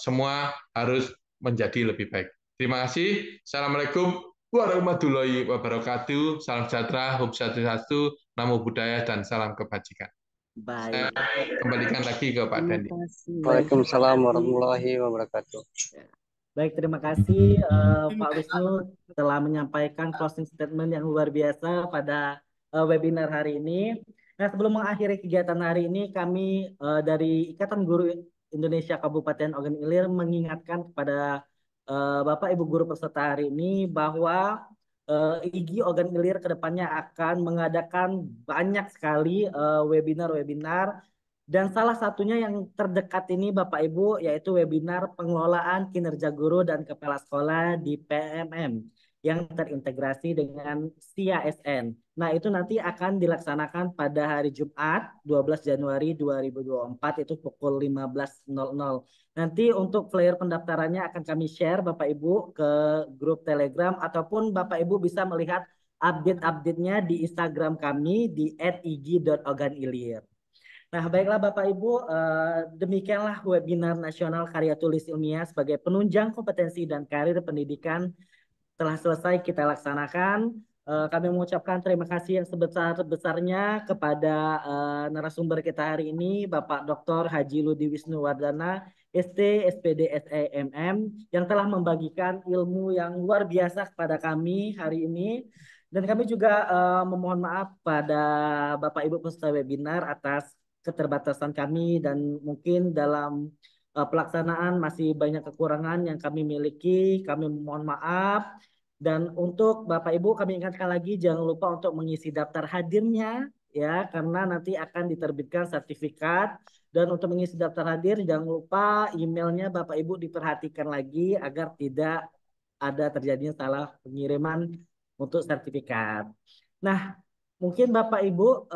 semua harus menjadi lebih baik. Terima kasih. Assalamualaikum warahmatullahi wabarakatuh. Salam sejahtera, Hum Swastiastu, Namo Buddhaya, dan salam kebajikan. Baik. Saya kembalikan lagi ke Pak Dandi. Waalaikumsalam warahmatullahi wabarakatuh. Baik, terima kasih Pak Wisnu telah menyampaikan closing statement yang luar biasa pada webinar hari ini. Nah, sebelum mengakhiri kegiatan hari ini, kami dari Ikatan Guru Indonesia Kabupaten Ogan Ilir mengingatkan kepada Bapak Ibu guru peserta hari ini bahwa IGI Ogan Ilir kedepannya akan mengadakan banyak sekali webinar-webinar, dan salah satunya yang terdekat ini Bapak Ibu yaitu webinar pengelolaan kinerja guru dan kepala sekolah di PMM yang terintegrasi dengan SIA-SN. Nah, itu nanti akan dilaksanakan pada hari Jumat 12 Januari 2024 itu pukul 15.00. Nanti untuk flyer pendaftarannya akan kami share Bapak Ibu ke grup Telegram, ataupun Bapak Ibu bisa melihat update-update-nya di Instagram kami di @ig.oganilir. Nah, baiklah Bapak Ibu, demikianlah webinar nasional karya tulis ilmiah sebagai penunjang kompetensi dan karir pendidikan telah selesai kita laksanakan. Kami mengucapkan terima kasih yang sebesar-besarnya kepada narasumber kita hari ini, Bapak Dr. Haji Ludi Wisnuwardana, ST, SPD, SEMM, yang telah membagikan ilmu yang luar biasa kepada kami hari ini. Dan kami juga memohon maaf pada Bapak Ibu peserta webinar atas keterbatasan kami dan mungkin dalam pelaksanaan masih banyak kekurangan yang kami miliki. Kami mohon maaf. Dan untuk Bapak Ibu kami ingatkan lagi jangan lupa untuk mengisi daftar hadirnya ya karena nanti akan diterbitkan sertifikat. Dan untuk mengisi daftar hadir jangan lupa emailnya Bapak Ibu diperhatikan lagi agar tidak ada terjadinya salah pengiriman untuk sertifikat. Nah, mungkin Bapak Ibu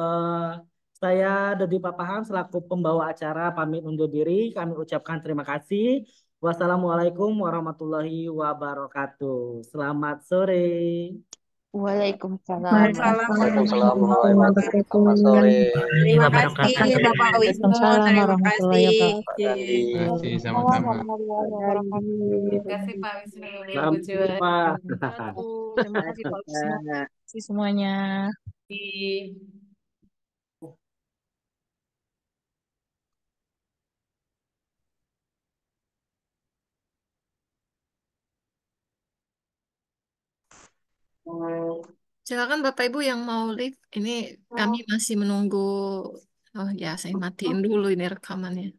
saya Dodi Papahan selaku pembawa acara pamit undur diri. Kami ucapkan terima kasih. Wassalamualaikum warahmatullahi wabarakatuh. Selamat sore. Waalaikumsalam. Waalaikumsalam warahmatullahi wabarakatuh. Selamat sore. Terima kasih Bapak Wisnu, terima kasih. Terima kasih, sama-sama. Terima kasih Pak Wisnu, Bu Selamat Juan. jumpa. Terima kasih Pak Wisnu. Terima kasih semuanya. Silakan Bapak Ibu yang mau live. Ini kami masih menunggu. Oh ya, saya matiin dulu ini rekamannya.